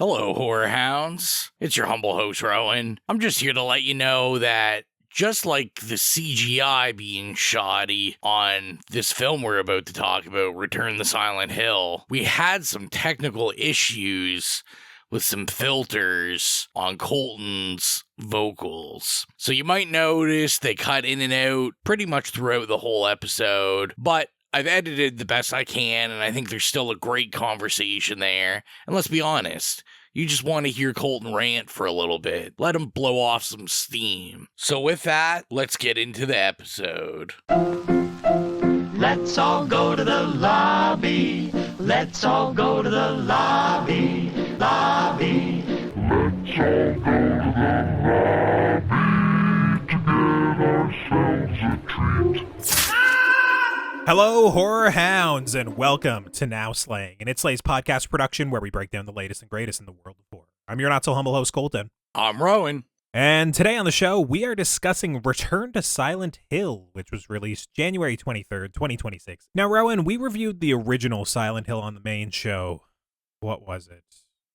Hello, horror hounds. It's your humble host, Rowan. I'm just here to let you know that just like the CGI being shoddy on this film we're about to talk about, Return to Silent Hill, we had some technical issues with some filters on Colton's vocals. So you might notice they cut in and out pretty much throughout the whole episode, but I've edited the best I can, and I think there's still a great conversation there. And let's be honest, you just want to hear Colton rant for a little bit. Let him blow off some steam. So with that, let's get into the episode. Let's all go to the lobby. Let's all go to the lobby. Lobby. Let's all go to the lobby to get ourselves a treat. Hello, horror hounds, and welcome to Now Slaying, an It Slays podcast production where we break down the latest and greatest in the world of horror. I'm your not-so-humble host, Colton. I'm Rowan. And today on the show, we are discussing Return to Silent Hill, which was released January 23rd, 2026. Now, Rowan, we reviewed the original Silent Hill on the main show. What was it?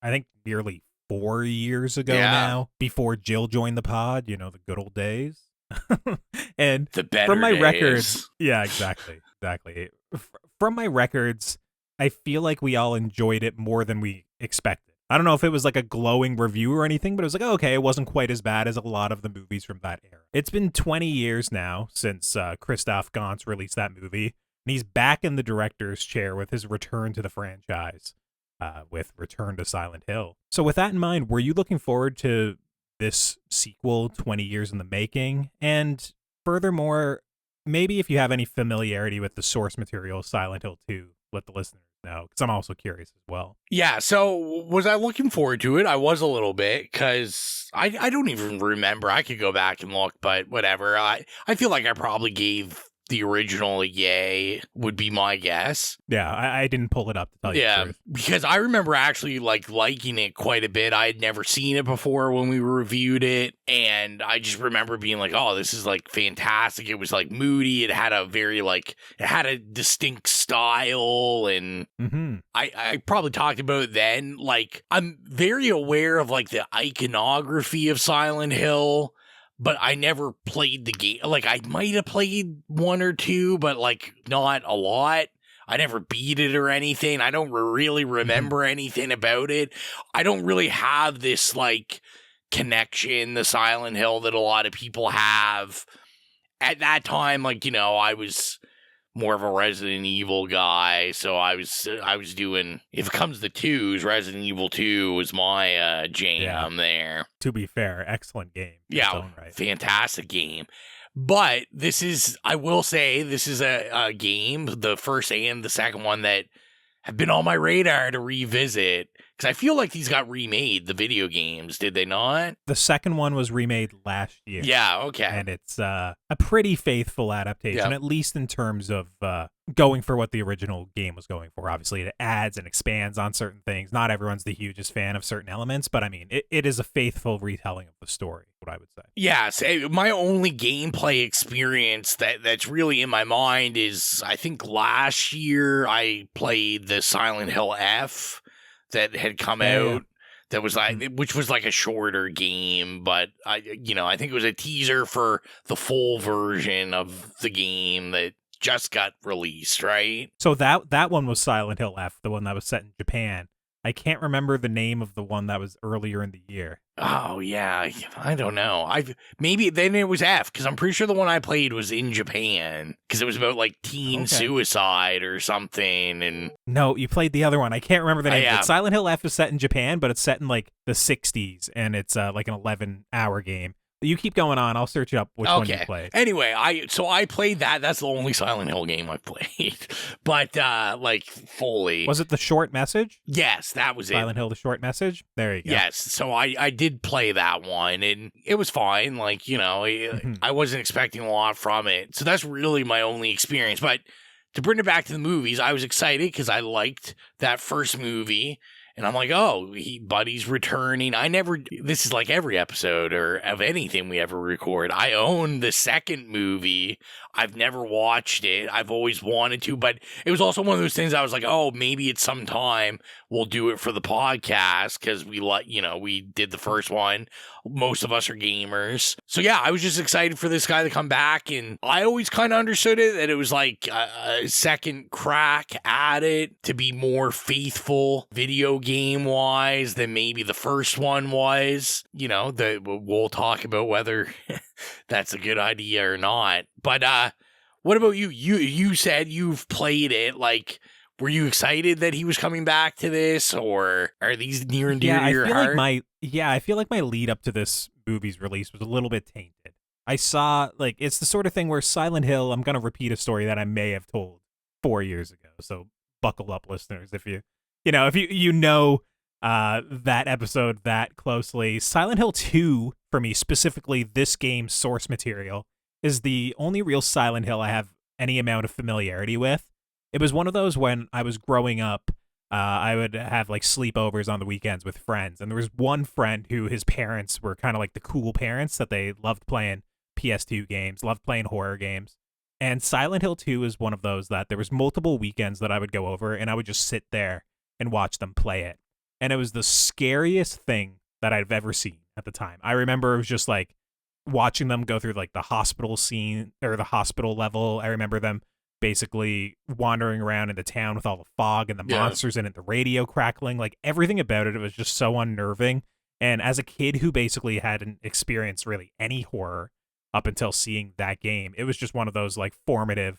I think nearly 4 years ago now, before Jill joined the pod, you know, the good old days. And the better from my days. Records, yeah, exactly. From my records, I feel like we all enjoyed it more than we expected. I don't know if it was like a glowing review or anything, but it was like, okay, it wasn't quite as bad as a lot of the movies from that era. It's been 20 years now since Christoph Gans released that movie, and he's back in the director's chair with his return to the franchise, with Return to Silent Hill. So with that in mind, were you looking forward to this sequel 20 years in the making? And furthermore, maybe if you have any familiarity with the source material Silent Hill 2, let the listeners know, because I'm also curious as well. Yeah, so was I looking forward to it? I was a little bit, because I don't even remember. I could go back and look, but whatever. I feel like I probably gave the original a yay, would be my guess. Yeah, I didn't pull it up to tell you the truth. Because I remember actually liking it quite a bit. I had never seen it before when we reviewed it, and I just remember being like, oh, this is fantastic. It was moody. It had a very it had a distinct style, and I probably talked about it then. I'm very aware of the iconography of Silent Hill, but I never played the game. I might have played one or two, but not a lot. I never beat it or anything. I don't really remember anything about it. I don't really have this connection to Silent Hill that a lot of people have. At that time, I was more of a Resident Evil guy, so I was doing, if it comes to twos, Resident Evil 2 was my jam there. To be fair, excellent game. Yeah, fantastic game. But I will say, this is a game, the first and the second one, that have been on my radar to revisit. Because I feel like these got remade, the video games, did they not? The second one was remade last year. Yeah, okay. And it's a pretty faithful adaptation, at least in terms of going for what the original game was going for. Obviously, it adds and expands on certain things. Not everyone's the hugest fan of certain elements, but I mean, it is a faithful retelling of the story, what I would say. Yes, my only gameplay experience that's really in my mind is, I think last year I played the Silent Hill F that had come out, that was which was a shorter game, but I think it was a teaser for the full version of the game that just got released, right? So that one was Silent Hill F, the one that was set in Japan. I can't remember the name of the one that was earlier in the year. Oh, yeah. I don't know. Maybe then it was F, because I'm pretty sure the one I played was in Japan, because it was about teen suicide or something. And no, you played the other one. I can't remember the name. But Silent Hill F is set in Japan, but it's set in the 60s, and it's an 11-hour game. You keep going on. I'll search up which one you played. Anyway, I played that. That's the only Silent Hill game I played. But, fully. Was it The Short Message? Yes, that was Silent Hill, The Short Message? There you go. Yes, so I did play that one, and it was fine. I wasn't expecting a lot from it. So that's really my only experience. But to bring it back to the movies, I was excited because I liked that first movie. And I'm like, oh, Buddy's returning. This is like every episode or of anything we ever record. I own the second movie. I've never watched it. I've always wanted to, but it was also one of those things I was like, oh, maybe it's sometime we'll do it for the podcast because we did the first one. Most of us are gamers. So yeah, I was just excited for this guy to come back, and I always kind of understood it that it was like a second crack at it to be more faithful video game wise than maybe the first one was. We'll talk about whether that's a good idea or not. But what about you? You said you've played it. Like, were you excited that he was coming back to this, or are these near and dear to your heart? I feel like my lead up to this movie's release was a little bit tainted. I saw, like, it's the sort of thing where Silent Hill, I'm going to repeat a story that I may have told 4 years ago. So buckle up, listeners, if you know that episode that closely. Silent Hill 2, for me, specifically this game's source material, is the only real Silent Hill I have any amount of familiarity with. It was one of those when I was growing up, I would have like sleepovers on the weekends with friends. And there was one friend who his parents were kind of like the cool parents that they loved playing PS2 games, loved playing horror games. And Silent Hill 2 is one of those that there was multiple weekends that I would go over and I would just sit there and watch them play it. And it was the scariest thing that I've ever seen at the time. I remember it was just like watching them go through like the hospital scene or the hospital level. I remember them basically wandering around in the town with all the fog and the monsters in it, the radio crackling, like everything about it. It was just so unnerving. And as a kid who basically hadn't experienced really any horror up until seeing that game, it was just one of those like formative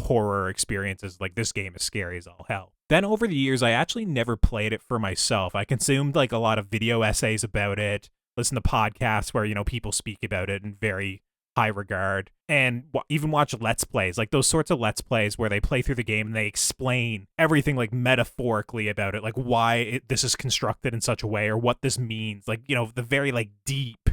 horror experiences. Like, this game is scary as all hell. Then over the years, I actually never played it for myself. I consumed like a lot of video essays about it, listened to podcasts where, people speak about it in very high regard, and even watch Let's Plays, like those sorts of Let's Plays where they play through the game and they explain everything like metaphorically about it, like why this is constructed in such a way or what this means. Like, the very like deep,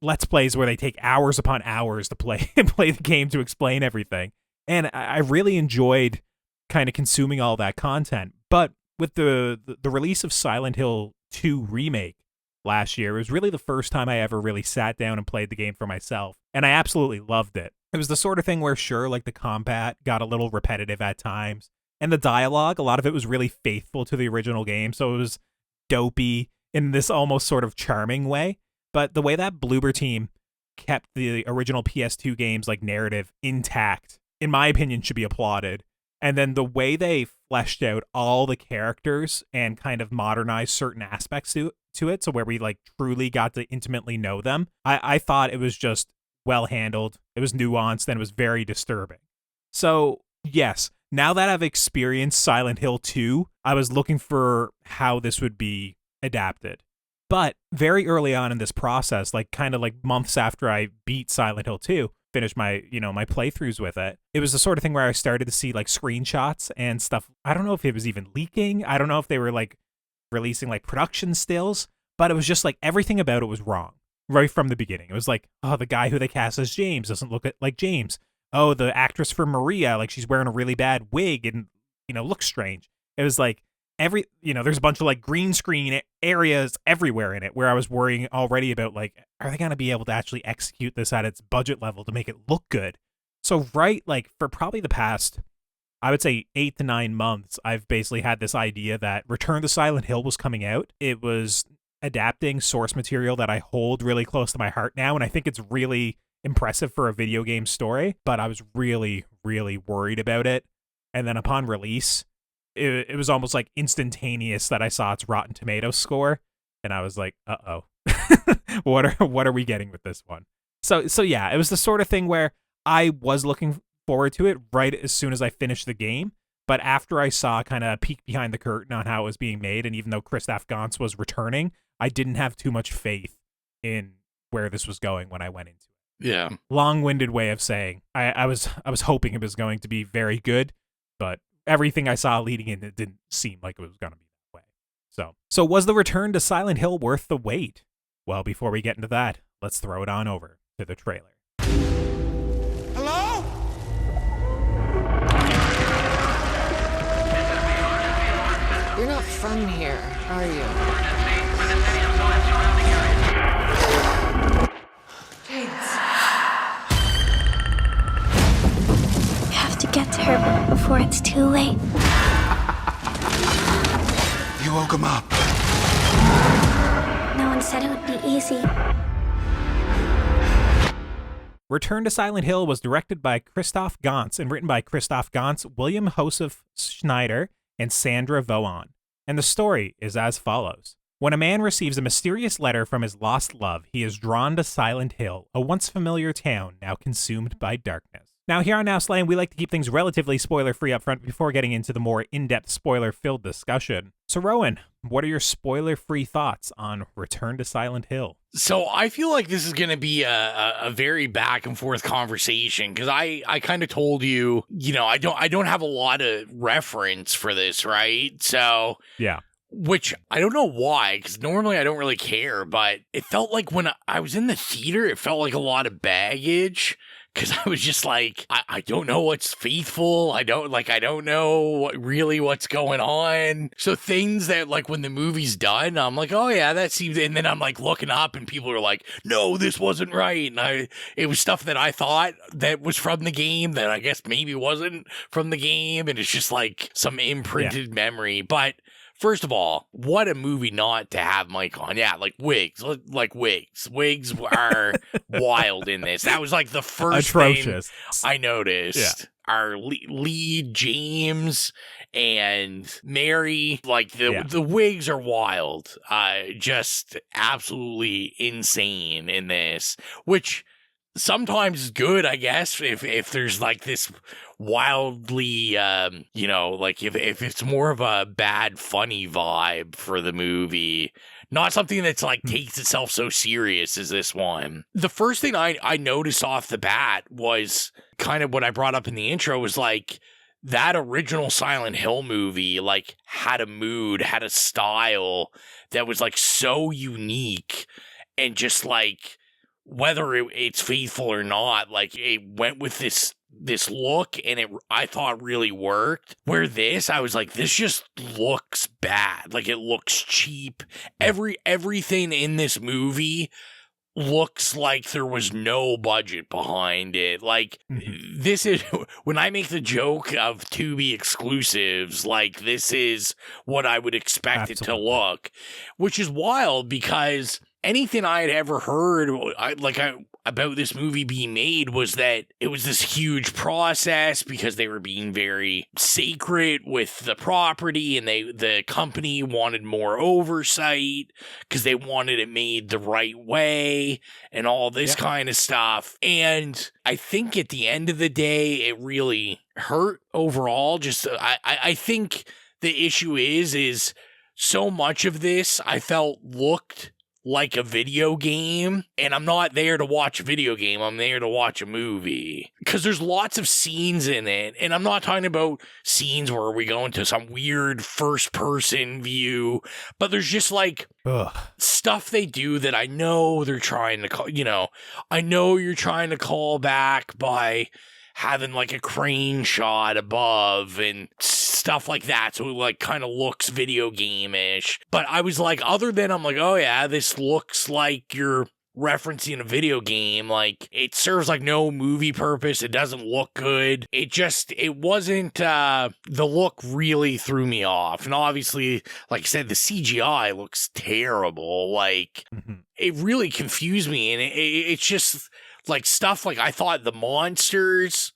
Let's Plays where they take hours upon hours to play the game to explain everything. And I really enjoyed kind of consuming all that content. But with the release of Silent Hill 2 Remake last year, it was really the first time I ever really sat down and played the game for myself. And I absolutely loved it. It was the sort of thing where, sure, like the combat got a little repetitive at times. And the dialogue, a lot of it was really faithful to the original game. So it was dopey in this almost sort of charming way. But the way that Bloober team kept the original PS2 games like narrative intact, in my opinion, should be applauded. And then the way they fleshed out all the characters and kind of modernized certain aspects to it, so where we like truly got to intimately know them, I thought it was just well handled. It was nuanced and it was very disturbing. So yes, now that I've experienced Silent Hill 2, I was looking for how this would be adapted. But very early on in this process, like kind of like months after I beat Silent Hill 2, finished my, my playthroughs with it, it was the sort of thing where I started to see like screenshots and stuff. I don't know if it was even leaking. I don't know if they were like releasing like production stills, but it was just like everything about it was wrong right from the beginning. It was like, oh, the guy who they cast as James doesn't look like James. Oh, the actress for Maria, like she's wearing a really bad wig and, looks strange. It was like there's a bunch of like green screen areas everywhere in it where I was worrying already about like, are they going to be able to actually execute this at its budget level to make it look good? So right, like for probably the past, I would say 8 to 9 months, I've basically had this idea that Return to Silent Hill was coming out. It was adapting source material that I hold really close to my heart now, and I think it's really impressive for a video game story, but I was really, really worried about it. And then upon release, it was almost like instantaneous that I saw its Rotten Tomatoes score, and I was like, uh-oh, what are we getting with this one? So yeah, it was the sort of thing where I was looking forward to it right as soon as I finished the game, but after I saw kind of a peek behind the curtain on how it was being made, and even though Christoph Gans was returning, I didn't have too much faith in where this was going when I went into it. Yeah. Long-winded way of saying I was hoping it was going to be very good, but everything I saw leading in, it didn't seem like it was going to be that way. So was the return to Silent Hill worth the wait? Well, before we get into that, let's throw it on over to the trailer. Hello? You're not from here, are you? Gans. We have to get to her before it's too late. You woke him up. No one said it would be easy. Return to Silent Hill was directed by Christoph Gans and written by Christoph Gans, William Joseph Schneider, and Sandra Vaughan. And the story is as follows. When a man receives a mysterious letter from his lost love, he is drawn to Silent Hill, a once familiar town now consumed by darkness. Now, here on Now Slaying, we like to keep things relatively spoiler-free up front before getting into the more in-depth spoiler-filled discussion. So, Rowan, what are your spoiler-free thoughts on Return to Silent Hill? So I feel like this is going to be a very back and forth conversation because I kind of told you, I don't have a lot of reference for this, right? So yeah. Which I don't know why, because normally I don't really care, but it felt like when I was in the theater, it felt like a lot of baggage. Because I was just like, I don't know what's faithful. I don't know really what's going on. So things that like when the movie's done, I'm like, oh yeah, that seems, and then I'm like looking up and people are like, no, this wasn't right. And it was stuff that I thought that was from the game that I guess maybe wasn't from the game. And it's just like some imprinted memory. But first of all, what a movie not to have Mike on. Yeah, like wigs. Wigs are wild in this. That was like the first atrocious thing I noticed. Yeah. Our lead, James and Mary, like the wigs are wild. Just absolutely insane in this, which sometimes is good, I guess, if there's like this wildly, like if it's more of a bad, funny vibe for the movie, not something that's like takes itself so serious as this one. The first thing I noticed off the bat was kind of what I brought up in the intro was like that original Silent Hill movie, like had a mood, had a style that was like so unique and just like, whether it's faithful or not, like it went with this look and I thought really worked. Where this, I was like, this just looks bad. Like it looks cheap. Everything in this movie looks like there was no budget behind it. Like this is when I make the joke of Tubi exclusives, like this is what I would expect it to look, which is wild because anything I had ever heard about this movie being made was that it was this huge process because they were being very sacred with the property and the company wanted more oversight because they wanted it made the right way and all this kind of stuff. And I think at the end of the day, it really hurt overall. Just I think the issue is so much of this I felt looked like a video game, and I'm not there to watch a video game, I'm there to watch a movie. Because there's lots of scenes in it, and I'm not talking about scenes where we go into some weird first-person view, but there's just like stuff they do that I know they're trying to call, I know you're trying to call back by having like a crane shot above and stuff like that. So it like kind of looks video game-ish. But I was like, other than I'm like, oh yeah, this looks like you're referencing a video game. Like it serves like no movie purpose. It doesn't look good. It wasn't, the look really threw me off. And obviously, like I said, the CGI looks terrible. Like it really confused me. And it's just like stuff like I thought the monsters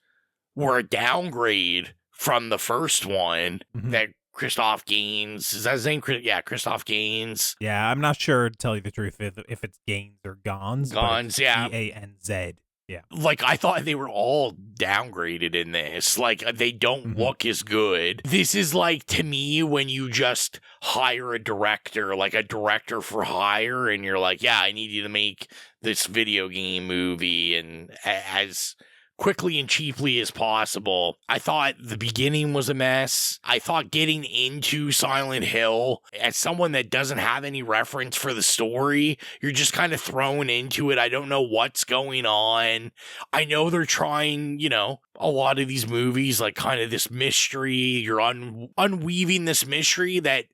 were a downgrade from the first one that Christoph Gans, is that his name? Yeah, Christoph Gans. Yeah, I'm not sure, to tell you the truth, if it's Gans or Gans. Gans, yeah. G-A-N-Z. Yeah. Like, I thought they were all downgraded in this. Like, they don't look as good. This is like, to me, when you just hire a director, like a director for hire, and you're like, yeah, I need you to make this video game movie, and as quickly and cheaply as possible. I thought the beginning was a mess. I thought getting into Silent Hill, as someone that doesn't have any reference for the story, you're just kind of thrown into it. I don't know what's going on. I know they're trying, a lot of these movies, like kind of this mystery. You're unweaving this mystery that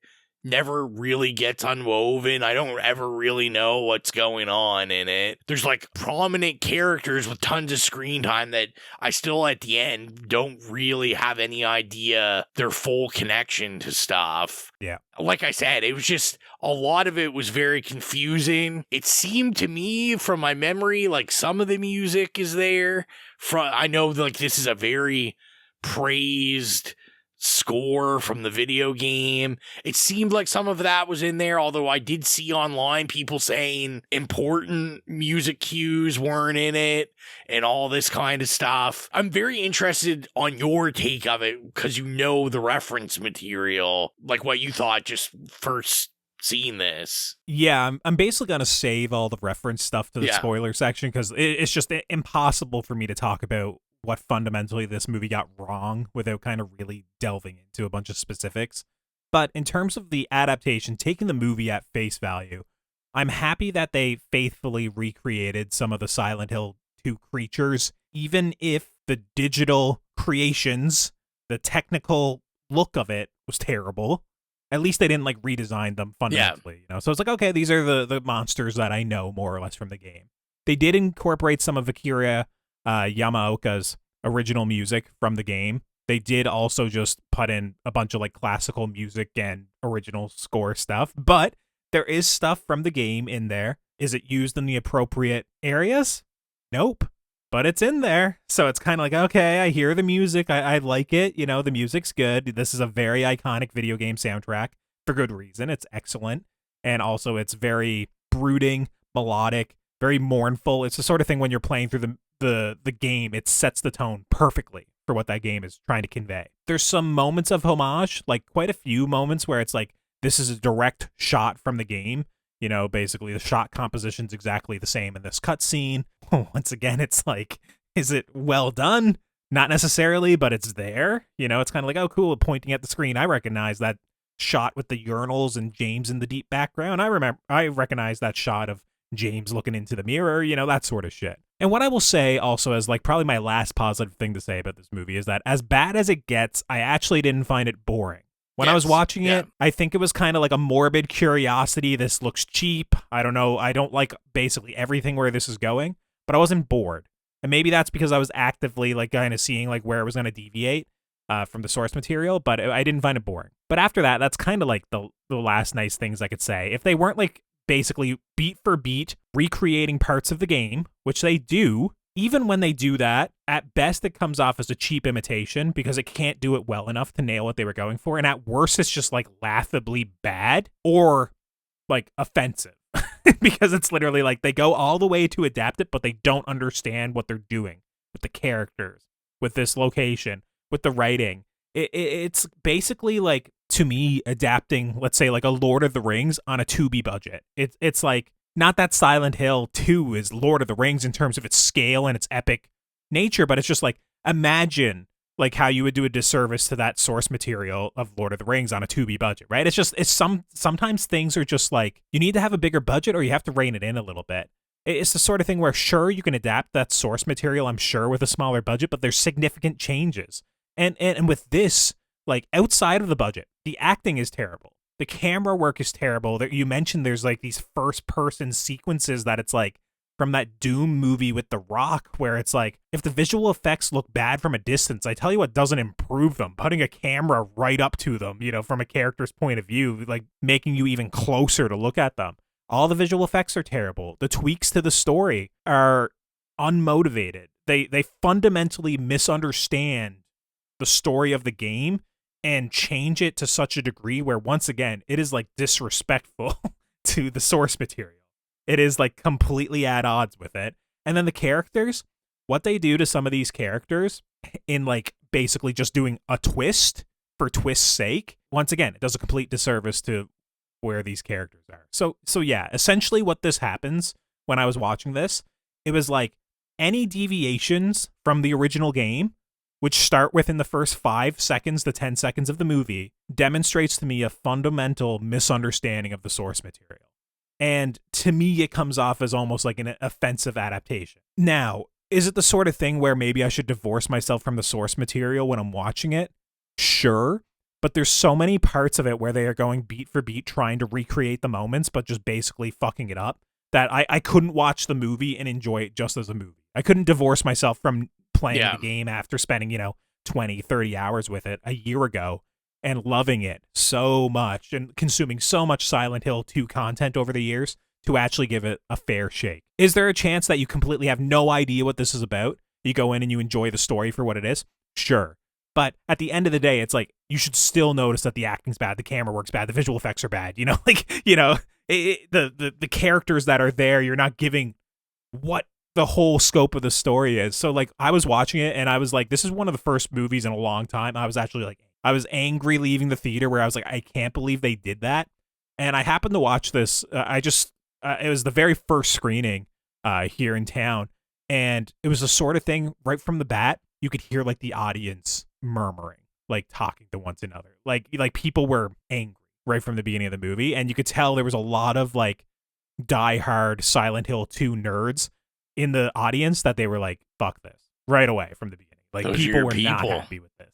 never really gets unwoven. I don't ever really know what's going on in it. There's like prominent characters with tons of screen time that I still at the end don't really have any idea their full connection to stuff. Yeah. Like I said, it was just a lot of it was very confusing. It seemed to me from my memory like some of the music is there. I know like this is a very praised score from the video game. It seemed like some of that was in there, although I did see online people saying important music cues weren't in it and all this kind of stuff. I'm very interested on your take of it because you know the reference material, like what you thought just first seeing this. Yeah, I'm basically going to save all the reference stuff to the spoiler section because it's just impossible for me to talk about what fundamentally this movie got wrong without kind of really delving into a bunch of specifics. But in terms of the adaptation, taking the movie at face value, I'm happy that they faithfully recreated some of the Silent Hill 2 creatures, even if the digital creations, the technical look of it was terrible. At least they didn't like redesign them fundamentally, you know. So it's like, okay, these are the monsters that I know more or less from the game. They did incorporate some of Akira Yamaoka's original music from the game. They did also just put in a bunch of like classical music and original score stuff, but there is stuff from the game in there. Is it used in the appropriate areas? Nope. But it's in there. So it's kind of like, okay, I hear the music. I like it. You know, the music's good. This is a very iconic video game soundtrack for good reason. It's excellent. And also it's very brooding, melodic, very mournful. It's the sort of thing when you're playing through the game, it sets the tone perfectly for what that game is trying to convey. There's some moments of homage, like quite a few moments where it's like, this is a direct shot from the game. You know, basically the shot composition's exactly the same in this cutscene. Once again, it's like, is it well done? Not necessarily, but it's there. You know, it's kind of like, oh, cool, pointing at the screen. I recognize that shot with the urinals and James in the deep background. I recognize that shot of James looking into the mirror, you know, that sort of shit. And what I will say also as like probably my last positive thing to say about this movie is that as bad as it gets, I actually didn't find it boring. When I was watching it, I think it was kind of like a morbid curiosity. This looks cheap. I don't know. I don't like basically everything where this is going, but I wasn't bored. And maybe that's because I was actively like kind of seeing like where it was going to deviate from the source material, but I didn't find it boring. But after that, that's kind of like the last nice things I could say. If they weren't like basically beat for beat recreating parts of the game, which they do, even when they do that, at best it comes off as a cheap imitation because it can't do it well enough to nail what they were going for. And at worst, it's just like laughably bad or like offensive because it's literally like they go all the way to adapt it, but they don't understand what they're doing with the characters, with this location, with the writing. It's basically like, to me, adapting, let's say, like a Lord of the Rings on a Tubi budget. It's like, not that Silent Hill 2 is Lord of the Rings in terms of its scale and its epic nature, but it's just like, imagine like how you would do a disservice to that source material of Lord of the Rings on a Tubi budget, right? Sometimes things are just like, you need to have a bigger budget or you have to rein it in a little bit. It's the sort of thing where, sure, you can adapt that source material, I'm sure, with a smaller budget, but there's significant changes. And with this, like outside of the budget, the acting is terrible. The camera work is terrible. You mentioned there's like these first person sequences that it's like from that Doom movie with The Rock, where it's like, if the visual effects look bad from a distance, I tell you what doesn't improve them. Putting a camera right up to them, you know, from a character's point of view, like making you even closer to look at them. All the visual effects are terrible. The tweaks to the story are unmotivated. They fundamentally misunderstand the story of the game and change it to such a degree where, once again, it is like disrespectful to the source material. It is like completely at odds with it. And then the characters, what they do to some of these characters in like basically just doing a twist for twist's sake, once again, it does a complete disservice to where these characters are. So yeah, essentially what this happens when I was watching this, it was like any deviations from the original game, which start within the first 5 seconds to 10 seconds of the movie, demonstrates to me a fundamental misunderstanding of the source material. And to me, it comes off as almost like an offensive adaptation. Now, is it the sort of thing where maybe I should divorce myself from the source material when I'm watching it? Sure. but there's so many parts of it where they are going beat for beat trying to recreate the moments, but just basically fucking it up, that I couldn't watch the movie and enjoy it just as a movie. I couldn't divorce myself from playing the game after spending, 20, 30 hours with it a year ago and loving it so much and consuming so much Silent Hill 2 content over the years to actually give it a fair shake. Is there a chance that you completely have no idea what this is about? You go in and you enjoy the story for what it is? Sure. But at the end of the day, it's like, you should still notice that the acting's bad, the camera work's bad, the visual effects are bad, the characters that are there, you're not giving what the whole scope of the story is. So like, I was watching it and I was like, this is one of the first movies in a long time. I was actually like, I was angry leaving the theater where I was like, I can't believe they did that. And I happened to watch this. It was the very first screening here in town. And it was the sort of thing right from the bat, you could hear like the audience murmuring, like talking to one another. Like people were angry right from the beginning of the movie. And you could tell there was a lot of like diehard Silent Hill 2 nerds in the audience that they were like, fuck this right away from the beginning. Like Those people were people. not happy with this.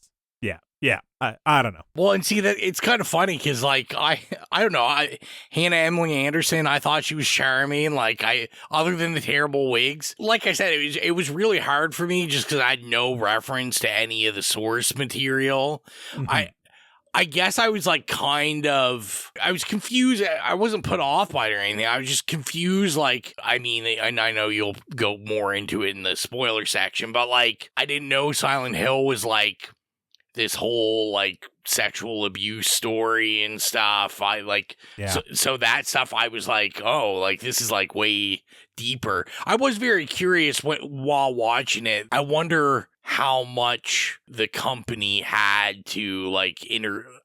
Yeah. I don't know. Well, and see that it's kind of funny because, like, I don't know, Hannah Emily Anderson, I thought she was charming. Like, other than the terrible wigs, like I said, it was really hard for me just because I had no reference to any of the source material. Mhm. I guess I was like I was confused. I wasn't put off by it or anything. I was just confused. Like, I mean, and I know you'll go more into it in the spoiler section, but like, I didn't know Silent Hill was like this whole like sexual abuse story and stuff. So that stuff I was like, oh, like this is like way deeper. I was very curious while watching it. I wonder how much the company had to like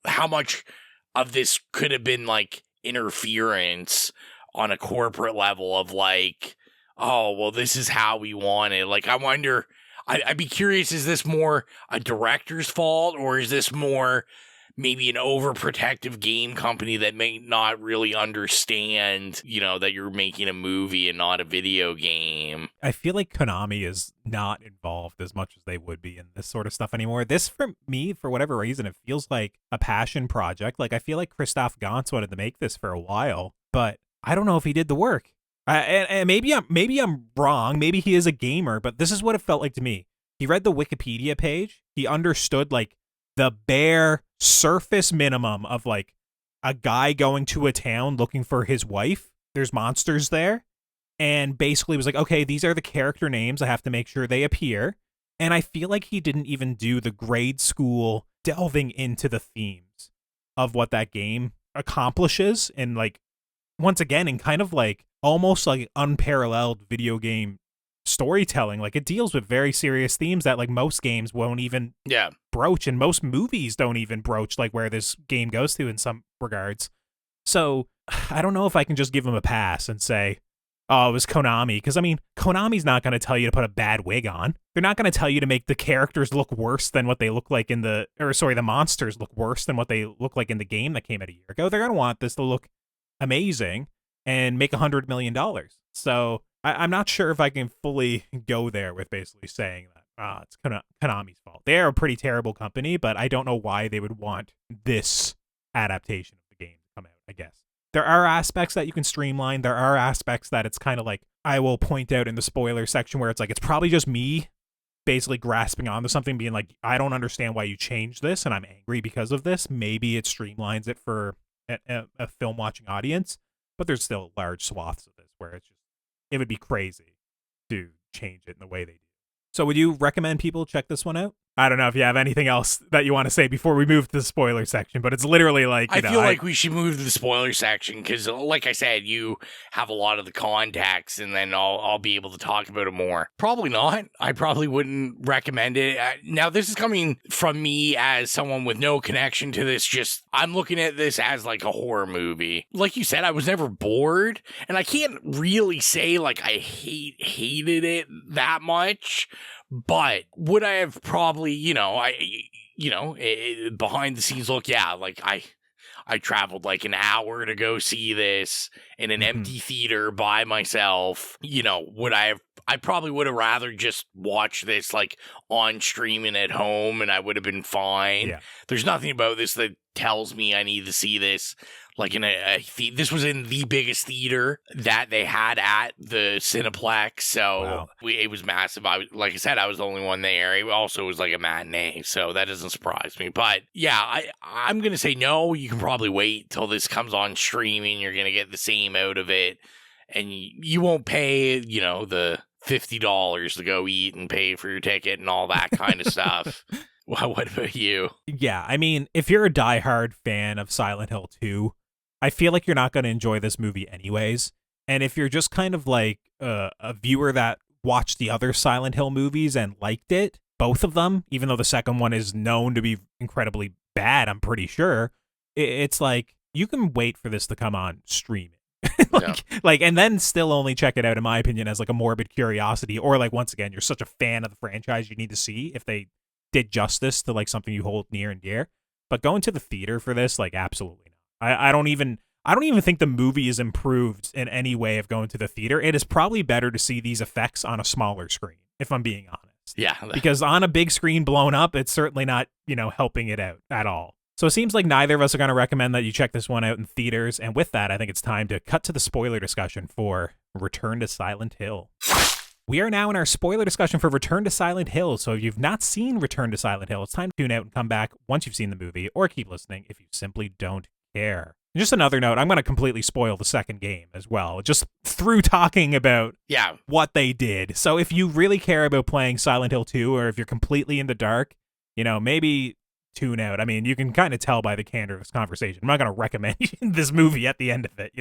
how much of this could have been like interference on a corporate level of like, oh, well, this is how we want it. Like, I wonder, I'd be curious, is this more a director's fault or is this more maybe an overprotective game company that may not really understand, that you're making a movie and not a video game? I feel like Konami is not involved as much as they would be in this sort of stuff anymore. This, for me, for whatever reason, it feels like a passion project. Like, I feel like Christoph Gans wanted to make this for a while, but I don't know if he did the work. And maybe I'm wrong. Maybe he is a gamer, but this is what it felt like to me. He read the Wikipedia page. He understood like the bare surface minimum of like a guy going to a town looking for his wife. There's monsters there. And basically was like, okay, these are the character names. I have to make sure they appear. And I feel like he didn't even do the grade school delving into the themes of what that game accomplishes. And like, once again, in kind of like almost like unparalleled video game storytelling. Like, it deals with very serious themes that like most games won't even broach, and most movies don't even broach like where this game goes to in some regards. So I don't know if I can just give him a pass and say, oh, it was Konami, because I mean, Konami's not going to tell you to put a bad wig on. They're not going to tell you to make the characters look worse than what they look like in the monsters look worse than what they look like in the game that came out a year ago. They're going to want this to look amazing and make $100 million. So I'm not sure if I can fully go there with basically saying that it's Konami's fault. They're a pretty terrible company, but I don't know why they would want this adaptation of the game to come out, I guess. There are aspects that you can streamline. There are aspects that it's kind of like, I will point out in the spoiler section where it's like, it's probably just me basically grasping onto something, being like, I don't understand why you changed this, and I'm angry because of this. Maybe it streamlines it for a film watching audience, but there's still large swaths of this where it would be crazy to change it in the way they do. So would you recommend people check this one out? I don't know if you have anything else that you want to say before we move to the spoiler section, but it's literally like, I feel like we should move to the spoiler section because, like I said, you have a lot of the context, and then I'll be able to talk about it more. Probably not. I probably wouldn't recommend it. Now, this is coming from me as someone with no connection to this. Just, I'm looking at this as like a horror movie. Like you said, I was never bored, and I can't really say like I hated it that much. But would I have probably, behind the scenes look, yeah, like I traveled like an hour to go see this in an empty theater by myself. Would I have I probably would have rather just watched this like on streaming at home, and I would have been fine. Yeah. There's nothing about this that tells me I need to see this like in this was in the biggest theater that they had at the Cineplex, so Wow. it was massive. Like I said, I was the only one there. It also was like a matinee, so that doesn't surprise me. But yeah, I'm gonna say no. You can probably wait till this comes on streaming. You're gonna get the same out of it, and you won't pay the $50 to go eat and pay for your ticket and all that kind of stuff. What about you? Yeah, I mean, if you're a diehard fan of Silent Hill 2, I feel like you're not going to enjoy this movie anyways. And if you're just kind of like a viewer that watched the other Silent Hill movies and liked it, both of them, even though the second one is known to be incredibly bad, I'm pretty sure, it's like you can wait for this to come on streaming. And then still only check it out, in my opinion, as like a morbid curiosity, or like, once again, you're such a fan of the franchise, you need to see if they did justice to like something you hold near and dear. But going to the theater for this, like, absolutely not. I don't even think the movie is improved in any way of going to the theater. It is probably better to see these effects on a smaller screen, if I'm being honest. Yeah. Because on a big screen blown up, it's certainly not, helping it out at all. So it seems like neither of us are going to recommend that you check this one out in theaters. And with that, I think it's time to cut to the spoiler discussion for Return to Silent Hill. We are now in our spoiler discussion for Return to Silent Hill, so if you've not seen Return to Silent Hill, it's time to tune out and come back once you've seen the movie, or keep listening if you simply don't care. And just another note, I'm going to completely spoil the second game as well, just through talking about what they did. So if you really care about playing Silent Hill 2, or if you're completely in the dark, maybe tune out. I mean, you can kind of tell by the candor of this conversation. I'm not going to recommend this movie at the end of it.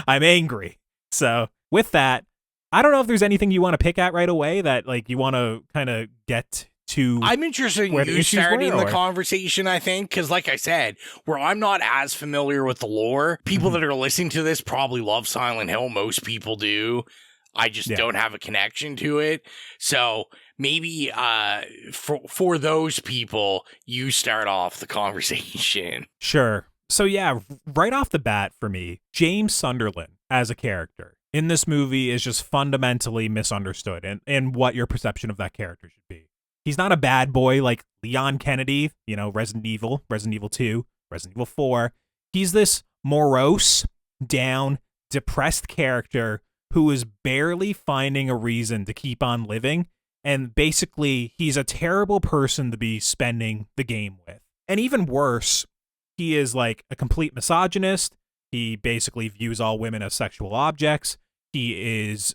I'm angry. So with that, I don't know if there's anything you want to pick at right away that like you want to kind of get to. I'm interested in you starting the conversation, I think, because like I said, where I'm not as familiar with the lore, people that are listening to this probably love Silent Hill. Most people do. I just don't have a connection to it. So maybe for those people, you start off the conversation. Sure. So yeah, right off the bat for me, James Sunderland as a character in this movie is just fundamentally misunderstood and what your perception of that character should be. He's not a bad boy like Leon Kennedy, Resident Evil 2, Resident Evil 4. He's this morose, down, depressed character who is barely finding a reason to keep on living, and basically he's a terrible person to be spending the game with. And even worse, he is like a complete misogynist. He basically views all women as sexual objects. He is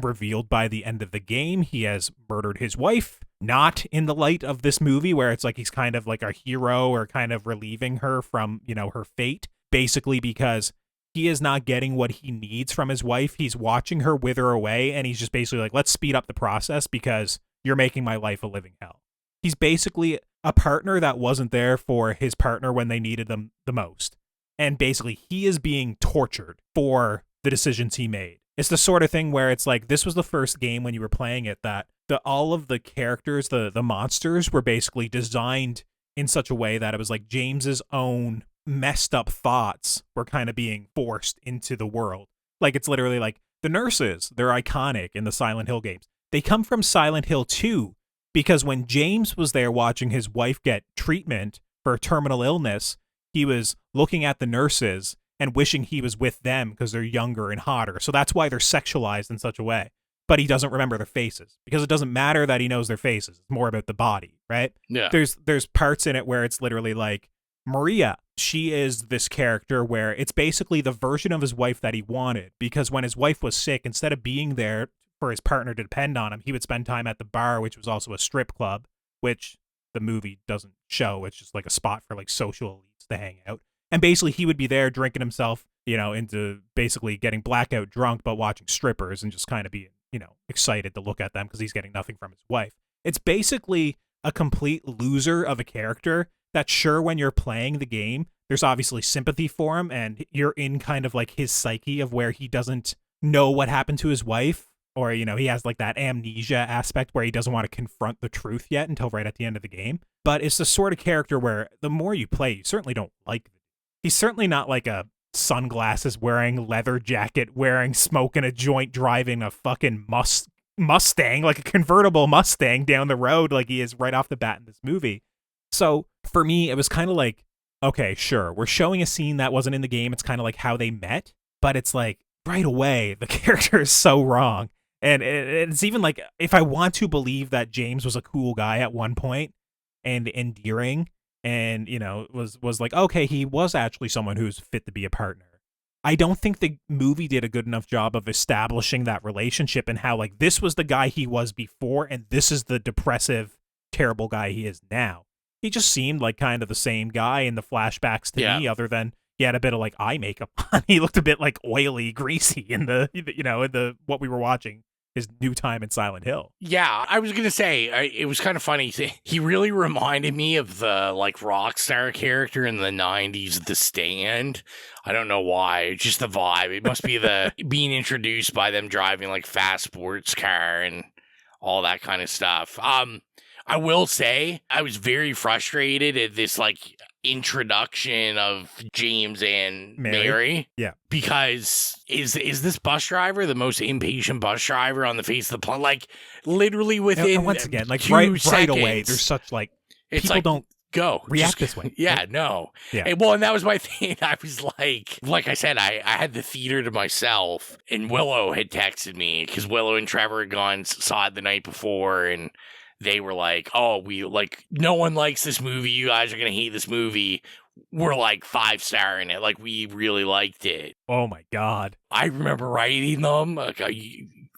revealed by the end of the game. He has murdered his wife, not in the light of this movie where it's like he's kind of like a hero or kind of relieving her from, her fate, basically because he is not getting what he needs from his wife. He's watching her wither away, and he's just basically like, let's speed up the process because you're making my life a living hell. He's basically a partner that wasn't there for his partner when they needed them the most. And basically, he is being tortured for the decisions he made. It's the sort of thing where it's like, this was the first game when you were playing it that all of the characters, the monsters were basically designed in such a way that it was like James's own messed up thoughts were kind of being forced into the world. Like, it's literally like the nurses, they're iconic in the Silent Hill games. They come from Silent Hill 2 because when James was there watching his wife get treatment for terminal illness, he was looking at the nurses and wishing he was with them because they're younger and hotter. So that's why they're sexualized in such a way. But he doesn't remember their faces because it doesn't matter that he knows their faces. It's more about the body, right? Yeah. There's parts in it where it's literally like Maria. She is this character where it's basically the version of his wife that he wanted, because when his wife was sick, instead of being there for his partner to depend on him, he would spend time at the bar, which was also a strip club, which the movie doesn't show. It's just like a spot for like social elites to hang out. And basically he would be there drinking himself, into basically getting blackout drunk, but watching strippers and just kind of being, excited to look at them because he's getting nothing from his wife. It's basically a complete loser of a character that, sure, when you're playing the game, there's obviously sympathy for him and you're in kind of like his psyche of where he doesn't know what happened to his wife, or, he has like that amnesia aspect where he doesn't want to confront the truth yet until right at the end of the game. But it's the sort of character where the more you play, you certainly don't like. He's certainly not like a sunglasses wearing, leather jacket wearing, smoking a joint, driving a fucking Mustang, like a convertible Mustang down the road like he is right off the bat in this movie. So for me, it was kind of like, okay, sure, we're showing a scene that wasn't in the game. It's kind of like how they met, but it's like right away, the character is so wrong. And it's even like, if I want to believe that James was a cool guy at one point and endearing and, you know, was like, okay, he was actually someone who's fit to be a partner. I don't think the movie did a good enough job of establishing that relationship and how, like, this was the guy he was before and this is the depressive, terrible guy he is now. He just seemed like kind of the same guy in the flashbacks to me, other than he had a bit of like eye makeup on. He looked a bit like oily, greasy in the, you know, in the what we were watching, his new time in Silent Hill. Yeah, I was gonna say it was kind of funny. He really reminded me of the like rock star character in the '90s, The Stand. I don't know why, just the vibe. It must be the being introduced by them driving like fast sports car and all that kind of stuff. I will say I was very frustrated at this like introduction of James and Mary. Yeah. Because is this bus driver the most impatient bus driver on the face of the planet? Like literally within and once again, like 2 right seconds, away, there's such like it's people like, don't go react just, this way. Yeah, right? no. Yeah. And that was my thing. I was like I said, I had the theater to myself, and Willow had texted me because Willow and Trevor Gans saw it the night before, and they were like, oh, we like, no one likes this movie. You guys are going to hate this movie. We're like 5-star in it. Like, we really liked it. Oh my God. I remember writing them. Like,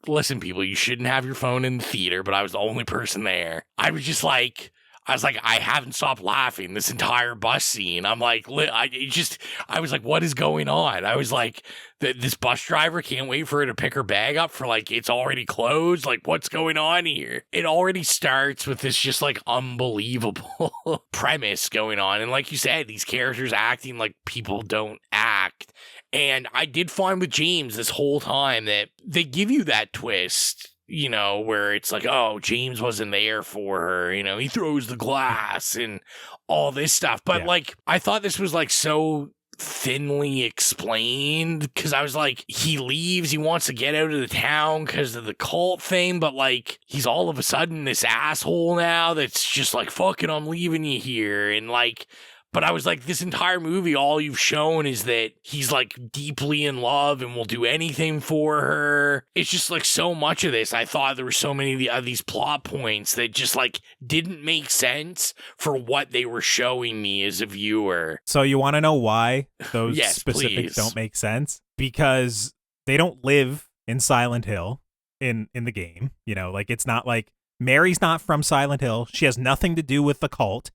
listen, people, you shouldn't have your phone in the theater, but I was the only person there. I was like, I haven't stopped laughing this entire bus scene. I'm like, I was like, what is going on? I was like, this bus driver can't wait for her to pick her bag up for like, it's already closed. Like, what's going on here? It already starts with this just like unbelievable premise going on. And like you said, these characters acting like people don't act. And I did find with James this whole time that they give you that twist, you know, where it's like, oh, James wasn't there for her, you know, he throws the glass and all this stuff. But like, I thought this was like so thinly explained, because I was like, he leaves, he wants to get out of the town because of the cult thing, but like, he's all of a sudden this asshole now that's just like, fucking, I'm leaving you here. And like, but I was like, this entire movie, all you've shown is that he's like deeply in love and will do anything for her. It's just like so much of this. I thought there were so many of these plot points that just like didn't make sense for what they were showing me as a viewer. So you want to know why those Yes, specifics please. don't make sense? Because they don't live in Silent Hill in the game. You know, like, it's not like Mary's not from Silent Hill. She has nothing to do with the cult.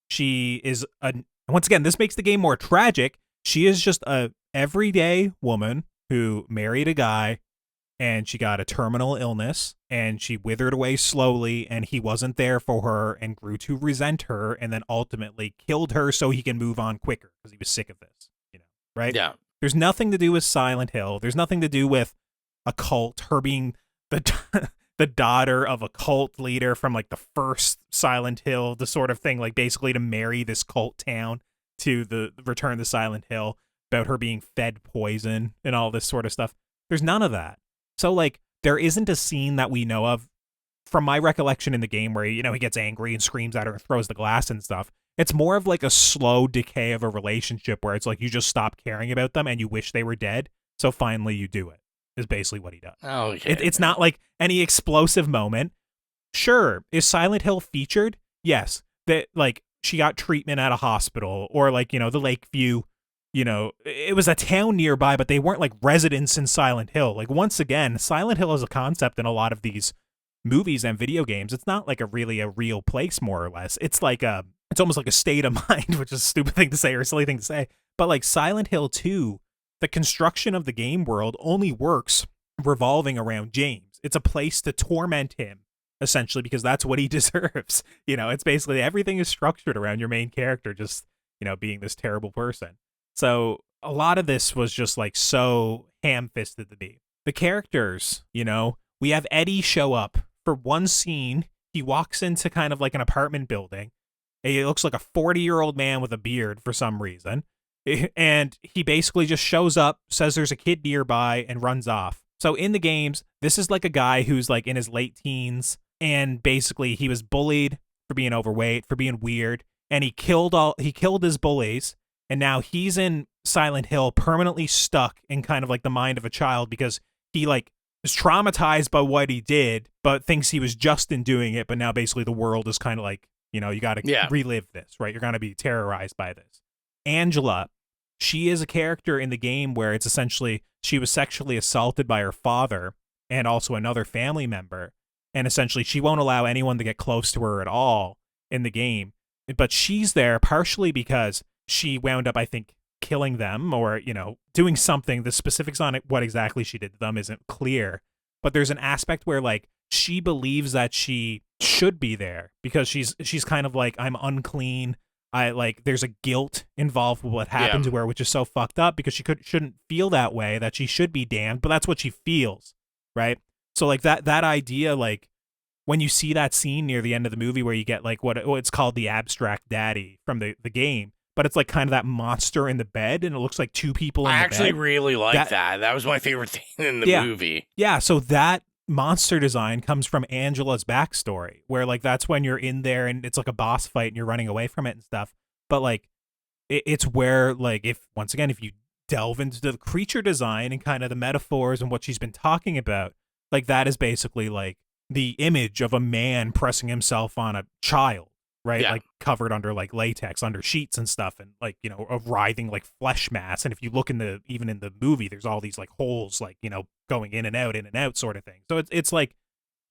She is once again, this makes the game more tragic. She is just a everyday woman who married a guy, and she got a terminal illness, and she withered away slowly, and he wasn't there for her and grew to resent her, and then ultimately killed her so he can move on quicker because he was sick of this, you know, right? Yeah. There's nothing to do with Silent Hill. There's nothing to do with a cult, her being the daughter of a cult leader from like the first Silent Hill, the sort of thing, like basically to marry this cult town to the Return to Silent Hill, about her being fed poison and all this sort of stuff. There's none of that. So like, there isn't a scene that we know of from my recollection in the game where, you know, he gets angry and screams at her and throws the glass and stuff. It's more of like a slow decay of a relationship where it's like you just stop caring about them and you wish they were dead. So finally you do it. Is basically what he does. Okay. It's not like any explosive moment. Sure, is Silent Hill featured? Yes. That, like, she got treatment at a hospital, or like, you know, the Lakeview, you know, it was a town nearby, but they weren't like residents in Silent Hill. Like, once again, Silent Hill is a concept in a lot of these movies and video games. It's not like really a real place, more or less. It's like it's almost like a state of mind, which is a stupid thing to say or a silly thing to say. But like Silent Hill 2, the construction of the game world only works revolving around James. It's a place to torment him, essentially, because that's what he deserves. You know, it's basically everything is structured around your main character just, you know, being this terrible person. So a lot of this was just like so ham-fisted to me. The characters, you know, we have Eddie show up for one scene. He walks into kind of like an apartment building. He looks like a 40-year-old man with a beard for some reason. And he basically just shows up, says there's a kid nearby, and runs off. So in the games, this is like a guy who's like in his late teens, and basically he was bullied for being overweight, for being weird, and he killed his bullies, and now he's in Silent Hill, permanently stuck in kind of like the mind of a child because he like is traumatized by what he did, but thinks he was just in doing it, but now basically the world is kind of like, you got to relive this, right? You're going to be terrorized by this. Angela, she is a character in the game where it's essentially she was sexually assaulted by her father and also another family member, and essentially she won't allow anyone to get close to her at all in the game. But she's there partially because she wound up, I think, killing them or, doing something. The specifics on it, what exactly she did to them isn't clear. But there's an aspect where, like, she believes that she should be there because she's kind of like, I'm unclean. There's a guilt involved with what happened to her, which is so fucked up because she shouldn't feel that way, that she should be damned, but that's what she feels, right? So, like, that idea, like, when you see that scene near the end of the movie where you get, like, what it's called the abstract daddy from the game, but it's like kind of that monster in the bed, and it looks like two people in the bed. I actually really like that. That was my favorite thing in the movie. Yeah, so that monster design comes from Angela's backstory, where, like, that's when you're in there and it's like a boss fight and you're running away from it and stuff. But, like, it's where, like, if you delve into the creature design and kind of the metaphors and what she's been talking about, like, that is basically, like, the image of a man pressing himself on a child. Right, like covered under like latex, under sheets and stuff, and like a writhing like flesh mass. And if you look even in the movie, there's all these like holes, like going in and out, sort of thing. So it's like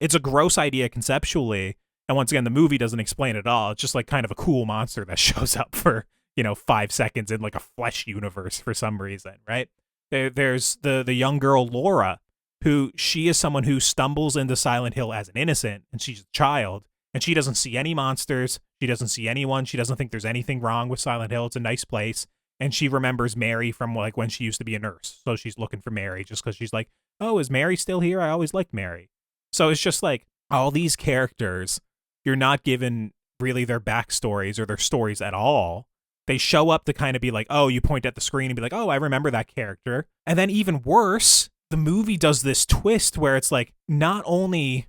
it's a gross idea conceptually, and once again, the movie doesn't explain it all. It's just like kind of a cool monster that shows up for 5 seconds in like a flesh universe for some reason, right? There's the young girl Laura, who she is someone who stumbles into Silent Hill as an innocent, and she's a child. And she doesn't see any monsters. She doesn't see anyone. She doesn't think there's anything wrong with Silent Hill. It's a nice place. And she remembers Mary from like when she used to be a nurse. So she's looking for Mary just because she's like, oh, is Mary still here? I always liked Mary. So it's just like all these characters, you're not given really their backstories or their stories at all. They show up to kind of be like, oh, you point at the screen and be like, oh, I remember that character. And then even worse, the movie does this twist where it's like, not only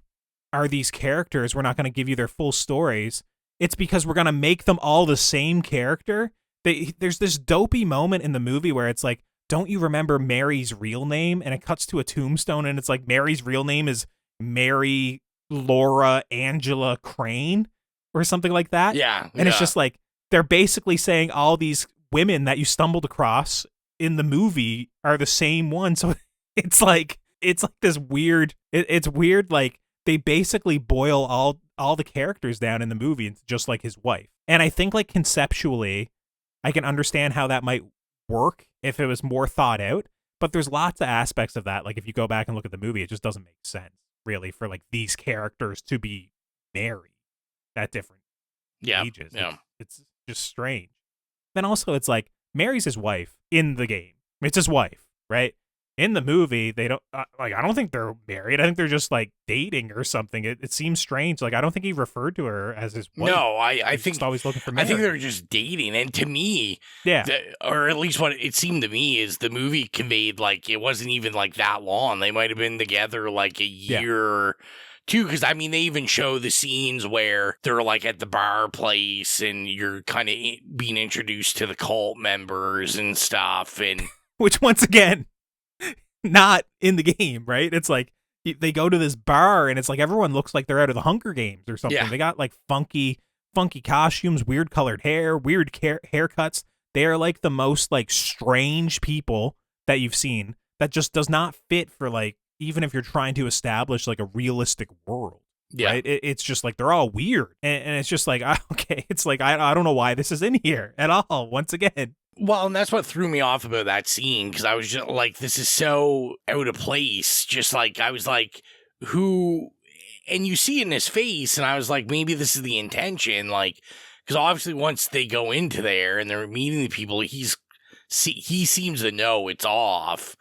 are these characters, we're not going to give you their full stories, it's because we're going to make them all the same character. There's this dopey moment in the movie where it's like, don't you remember Mary's real name? And it cuts to a tombstone and it's like, Mary's real name is Mary Laura Angela Crane or something like that. Yeah. And it's just like, they're basically saying all these women that you stumbled across in the movie are the same one. So it's like this weird, it's weird, like, they basically boil all the characters down in the movie into just like his wife. And I think like conceptually, I can understand how that might work if it was more thought out. But there's lots of aspects of that. Like if you go back and look at the movie, it just doesn't make sense really for like these characters to be married at different ages. Yeah. It's just strange. Then also it's like Mary's his wife in the game. It's his wife, right? In the movie, they don't I don't think they're married. I think they're just like dating or something. It seems strange. Like I don't think he referred to her as his wife. No, I think just always looking for Mary. I think they're just dating. And to me, or at least what it seemed to me is the movie conveyed like it wasn't even like that long. They might have been together like a year or two. Because I mean, they even show the scenes where they're like at the bar place and you're kind of being introduced to the cult members and stuff. And which once again, not in the game, right? It's like they go to this bar and it's like everyone looks like they're out of the Hunger Games or something. Yeah. They got like funky costumes, weird colored hair, weird haircuts. They are like the most like strange people that you've seen that just does not fit for like, even if you're trying to establish like a realistic world. Yeah. Right? It's just like they're all weird. And it's just like, okay, it's like, I don't know why this is in here at all, once again. Well, and that's what threw me off about that scene, because I was just like, this is so out of place. Just like, I was like, who? And you see it in his face, and I was like, maybe this is the intention. Like, because obviously once they go into there and they're meeting the people, he seems to know it's off.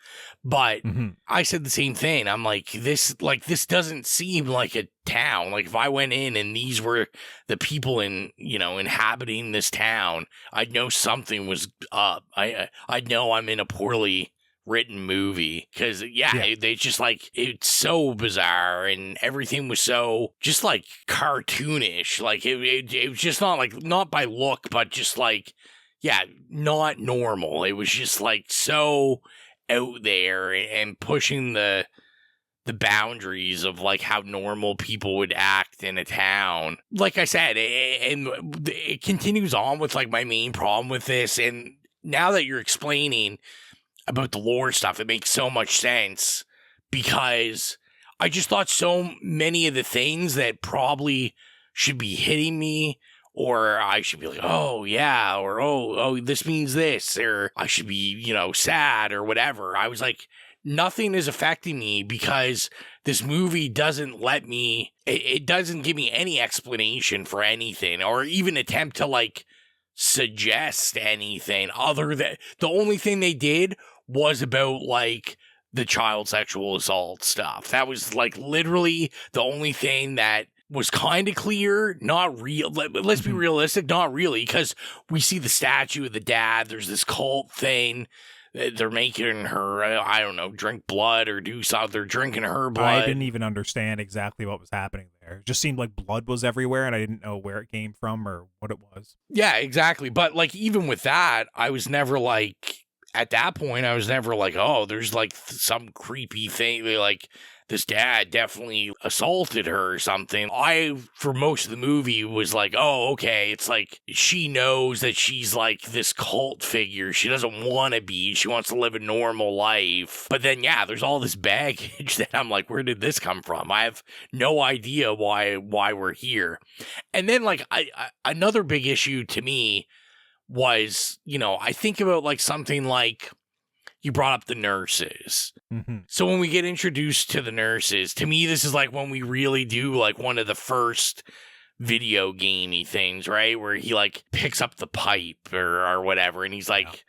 But I said the same thing. I'm like, this doesn't seem like a town. Like if I went in and these were the people inhabiting this town, I'd know something was up. I'd know I'm in a poorly written movie. Because, they just, like, it's so bizarre, and everything was so just, like, cartoonish. Like, it was just not, like, not by look, but just, like, not normal. It was just, like, so out there and pushing the boundaries of, like, how normal people would act in a town. Like I said, and it continues on with, like, my main problem with this, and now that you're explaining about the lore stuff, it makes so much sense, because I just thought so many of the things that probably should be hitting me, or I should be like, oh, yeah, or oh, this means this, or I should be, sad or whatever. I was like, nothing is affecting me, because this movie doesn't let me, it doesn't give me any explanation for anything, or even attempt to, like, suggest anything other than, the only thing they did was about, like, the child sexual assault stuff. That was, like, literally the only thing that was kind of clear, not real. Let's be realistic, not really, because we see the statue of the dad, there's this cult thing. They're making her, I don't know, drink blood or do something. They're drinking her blood. I didn't even understand exactly what was happening there. It just seemed like blood was everywhere, and I didn't know where it came from or what it was. Yeah, exactly. But, like, even with that, I was never, like, at that point, I was never like, oh, there's, like, some creepy thing, like, this dad definitely assaulted her or something. I, for most of the movie, was like, oh, okay, it's like she knows that she's like this cult figure. She doesn't want to be. She wants to live a normal life. But then, there's all this baggage that I'm like, where did this come from? I have no idea why we're here. And then, like, another big issue to me was, I think about, like, something like, you brought up the nurses. Mm-hmm. So when we get introduced to the nurses, to me, this is like when we really do like one of the first video gamey things, right? Where he like picks up the pipe or whatever. And he's like,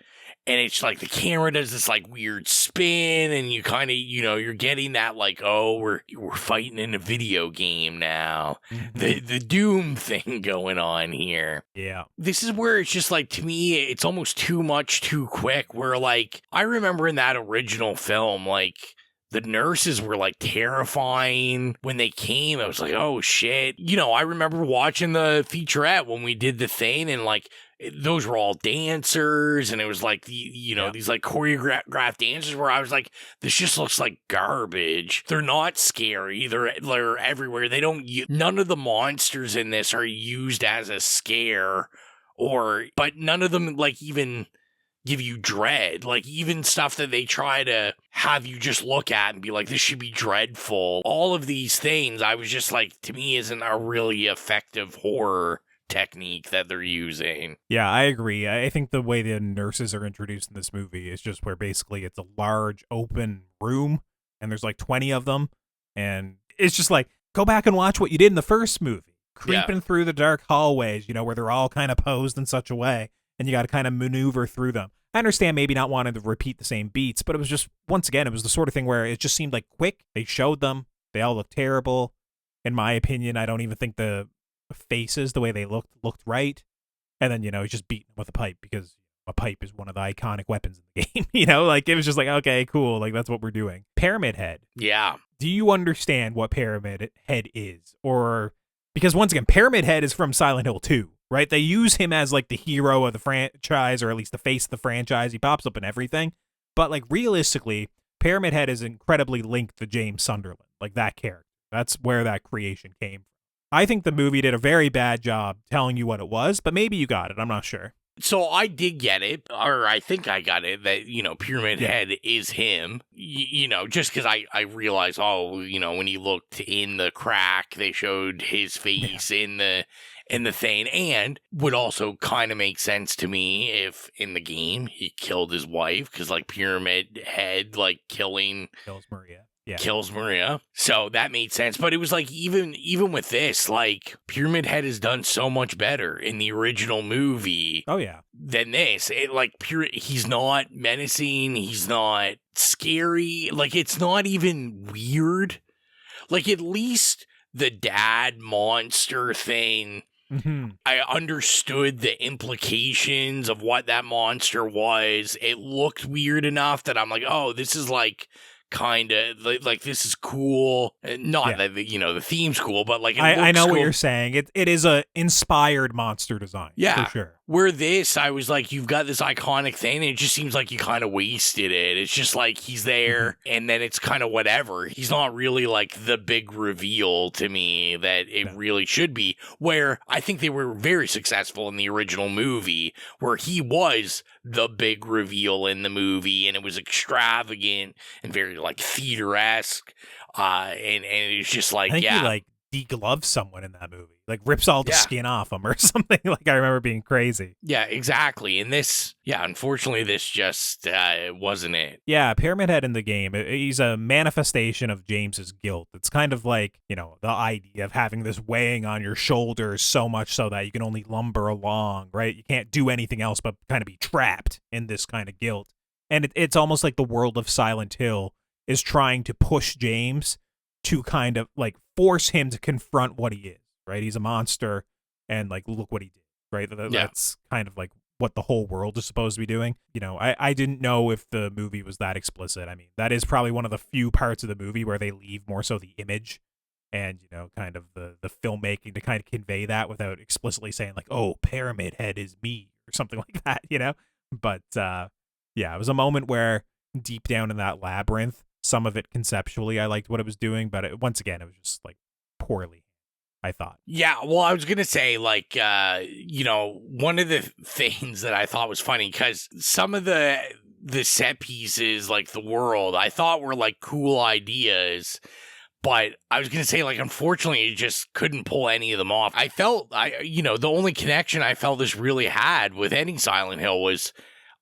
and it's like the camera does this like weird spin, and you kind of, you're getting that like, oh, we're fighting in a video game now. Mm-hmm. The Doom thing going on here. Yeah. This is where it's just like, to me, it's almost too much too quick, where like, I remember in that original film, like, the nurses were like terrifying when they came. I was like, oh shit. I remember watching the featurette when we did the thing, and like, those were all dancers, and it was like these like choreographed dances where I was like, this just looks like garbage. They're not scary. They're everywhere. They don't none of the monsters in this are used as a scare, but none of them like even give you dread. Like, even stuff that they try to have you just look at and be like, this should be dreadful. All of these things, I was just like, to me, isn't a really effective horror technique that they're using. Yeah, I agree. I think the way the nurses are introduced in this movie is just where basically it's a large open room and there's like 20 of them, and it's just like, go back and watch what you did in the first movie, creeping through the dark hallways, where they're all kind of posed in such a way, and you got to kind of maneuver through them. I understand maybe not wanting to repeat the same beats, but it was just, once again, it was the sort of thing where it just seemed like quick. They showed them. They all looked terrible. In my opinion, I don't even think the faces, the way they looked right. And then, he's just beating them with a pipe, because a pipe is one of the iconic weapons in the game. Like, it was just like, okay, cool. Like, that's what we're doing. Pyramid Head. Yeah. Do you understand what Pyramid Head is? Or, because once again, Pyramid Head is from Silent Hill 2. Right? They use him as like the hero of the franchise, or at least the face of the franchise. He pops up in everything. But like, realistically, Pyramid Head is incredibly linked to James Sunderland, like that character. That's where that creation came from. I think the movie did a very bad job telling you what it was, but maybe you got it. I'm not sure. So I did get it, or I think I got it, that, Pyramid Head is him, just because I realized, when he looked in the crack, they showed his face in the thing, and would also kind of make sense to me if in the game he killed his wife, because like Pyramid Head like kills Maria. Yeah. Kills Maria. So that made sense. But it was like, even with this, like, Pyramid Head has done so much better in the original movie. Oh yeah. Than this. He's not menacing, he's not scary, like, it's not even weird. Like, at least the dad monster thing I understood the implications of what that monster was. It looked weird enough that I'm like, oh, this is like kind of like this is cool. Not that the theme's cool, but like I know cool. what you're saying. It is a inspired monster design. Yeah, for sure. Where this, I was like, you've got this iconic thing, and it just seems like you kind of wasted it. It's just like he's there, and then it's kind of whatever. He's not really like the big reveal to me that it really should be. Where I think they were very successful in the original movie, where he was the big reveal in the movie, and it was extravagant and very like theater-esque. And it's just like, I think he like degloves someone in that movie, like rips all the skin off him or something. Like I remember being crazy. Yeah, exactly. And this, unfortunately, this just wasn't it. Yeah, Pyramid Head in the game, he's a manifestation of James's guilt. It's kind of like, the idea of having this weighing on your shoulders so much so that you can only lumber along, right? You can't do anything else but kind of be trapped in this kind of guilt. And it's almost like the world of Silent Hill is trying to push James to kind of like force him to confront what he is, right? He's a monster, and like, look what he did, right? That's kind of like what the whole world is supposed to be doing. I didn't know if the movie was that explicit. I mean, that is probably one of the few parts of the movie where they leave more so the image and, kind of the filmmaking to kind of convey that without explicitly saying like, oh, Pyramid Head is me or something like that, But, it was a moment where deep down in that labyrinth, some of it conceptually, I liked what it was doing, but once again, it was just like poorly, I thought. Yeah, well, I was going to say, like, one of the things that I thought was funny, because some of the set pieces, like the world, I thought were like cool ideas, but I was going to say, like, unfortunately, you just couldn't pull any of them off. I felt, the only connection I felt this really had with any Silent Hill was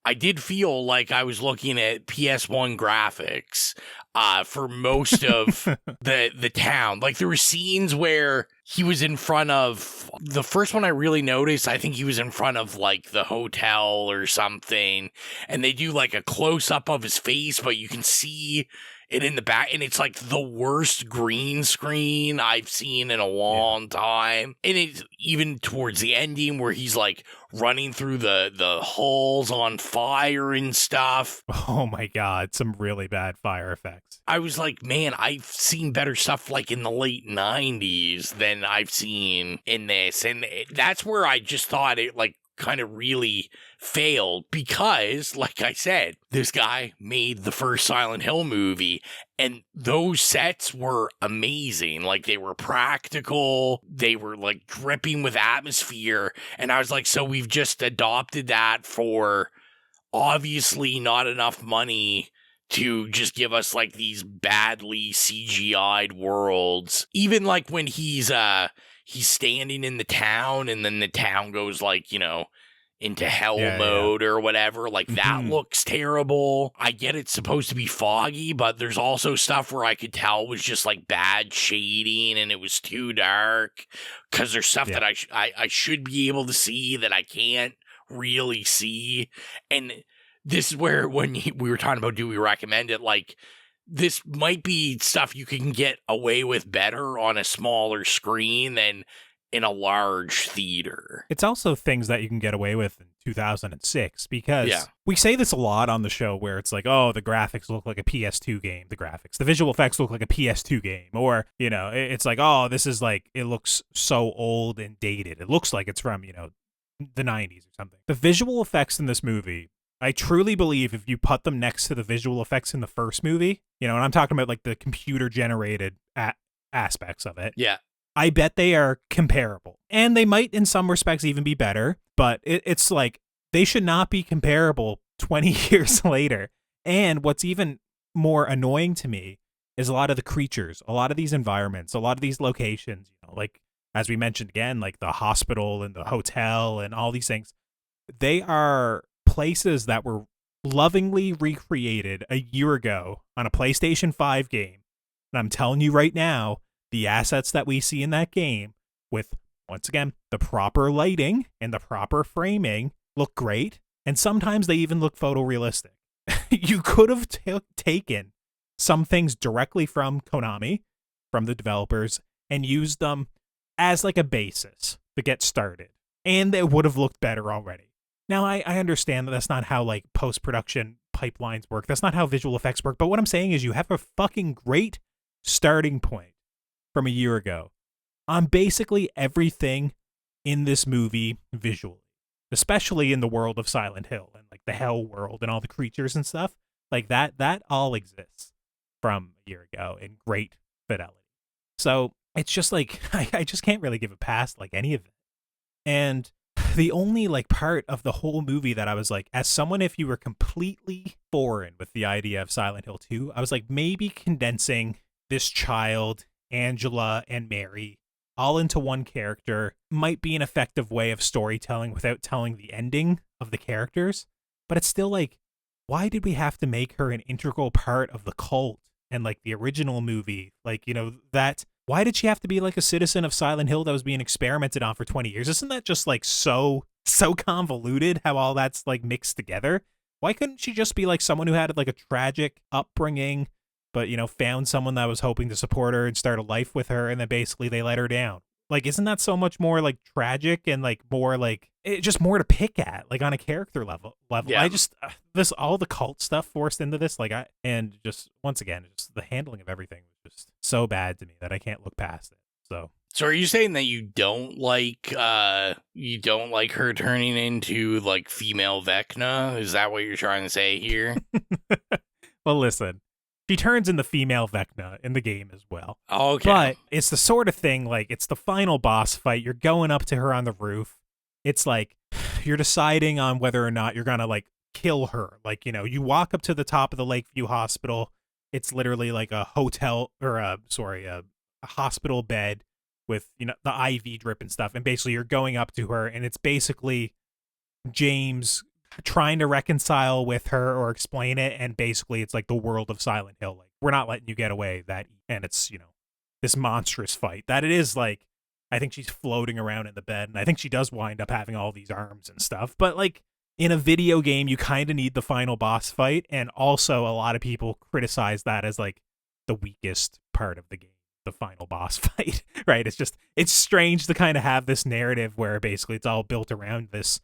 I did feel like I was looking at PS1 graphics for most of the town. Like there were scenes where he was in front of the first one I really noticed. I think he was in front of like the hotel or something, and they do like a close up of his face, but you can see it in the back, and it's like the worst green screen I've seen in a long time. And it's even towards the ending where he's like running through the hulls on fire and stuff. Oh my God, some really bad fire effects. I was like, man, I've seen better stuff like in the late 90s than I've seen in this. And that's where I just thought it like kind of really failed because, like I said, this guy made the first Silent Hill movie, and those sets were amazing. Like, they were practical, they were like dripping with atmosphere, and I was like, so we've just adopted that for obviously not enough money to just give us like these badly CGI'd worlds. Even like when he's standing in the town and then the town goes like, into hell mode or whatever. Like that looks terrible. I get it's supposed to be foggy, but there's also stuff where I could tell was just like bad shading and it was too dark because there's stuff that I should be able to see that I can't really see. And this is where when we were talking about do we recommend it, like this might be stuff you can get away with better on a smaller screen than in a large theater. It's also things that you can get away with in 2006 because we say this a lot on the show where it's like, oh, the graphics look like a PS2 game, the visual effects look like a PS2 game, or, it's like, oh, this is like, it looks so old and dated. It looks like it's from, the 90s or something. The visual effects in this movie, I truly believe if you put them next to the visual effects in the first movie, and I'm talking about like the computer generated aspects of it. Yeah. I bet they are comparable. And they might in some respects even be better, but it's like they should not be comparable 20 years later. And what's even more annoying to me is a lot of the creatures, a lot of these environments, a lot of these locations, like as we mentioned again, like the hospital and the hotel and all these things, they are places that were lovingly recreated a year ago on a PlayStation 5 game. And I'm telling you right now, the assets that we see in that game with, once again, the proper lighting and the proper framing look great. And sometimes they even look photorealistic. You could have taken some things directly from Konami, from the developers, and used them as like a basis to get started, and it would have looked better already. Now, I understand that that's not how, like, post-production pipelines work. That's not how visual effects work. But what I'm saying is you have a fucking great starting point from a year ago on basically everything in this movie visually, especially in the world of Silent Hill and, like, the Hell world and all the creatures and stuff. Like, that all exists from a year ago in great fidelity. So it's just, like, I just can't really give a pass, like, any of it. And the only, like, part of the whole movie that I was like, as someone, if you were completely foreign with the idea of Silent Hill 2, I was like, maybe condensing this child, Angela, and Mary all into one character might be an effective way of storytelling without telling the ending of the characters. But it's still like, why did we have to make her an integral part of the cult and, like, the original movie? Like, you know, that... Why did she have to be, like, a citizen of Silent Hill that was being experimented on for 20 years? Isn't that just, like, so convoluted how all that's, like, mixed together? Why couldn't she just be, like, someone who had, like, a tragic upbringing, but, you know, found someone that was hoping to support her and start a life with her, and then basically they let her down? Like, isn't that so much more, like, tragic and, like, more, like, just more to pick at, like, on a character level? Yeah. I just, this, all the cult stuff forced into this, like, and just, once again, just the handling of everything was just so bad to me that I can't look past it. So are you saying that you don't like her turning into, like, female Vecna? Is that what you're trying to say here? Well, listen. She turns into female Vecna in the game as well. Okay. But it's the sort of thing, like, it's the final boss fight. You're going up to her on the roof. It's like, you're deciding on whether or not you're going to, like, kill her. Like, you know, you walk up to the top of the Lakeview Hospital. It's literally like a hotel, or a hospital bed with, you know, the IV drip and stuff. And basically you're going up to her, and it's basically James trying to reconcile with her or explain it, and basically it's like the world of Silent Hill. Like, we're not letting you get away that, and it's, you know, this monstrous fight that it is. Like, I think she's floating around in the bed, and I think she does wind up having all these arms and stuff. But, like, in a video game, you kind of need the final boss fight, and also a lot of people criticize that as, like, the weakest part of the game, the final boss fight, right? It's strange to kind of have this narrative where basically it's all built around this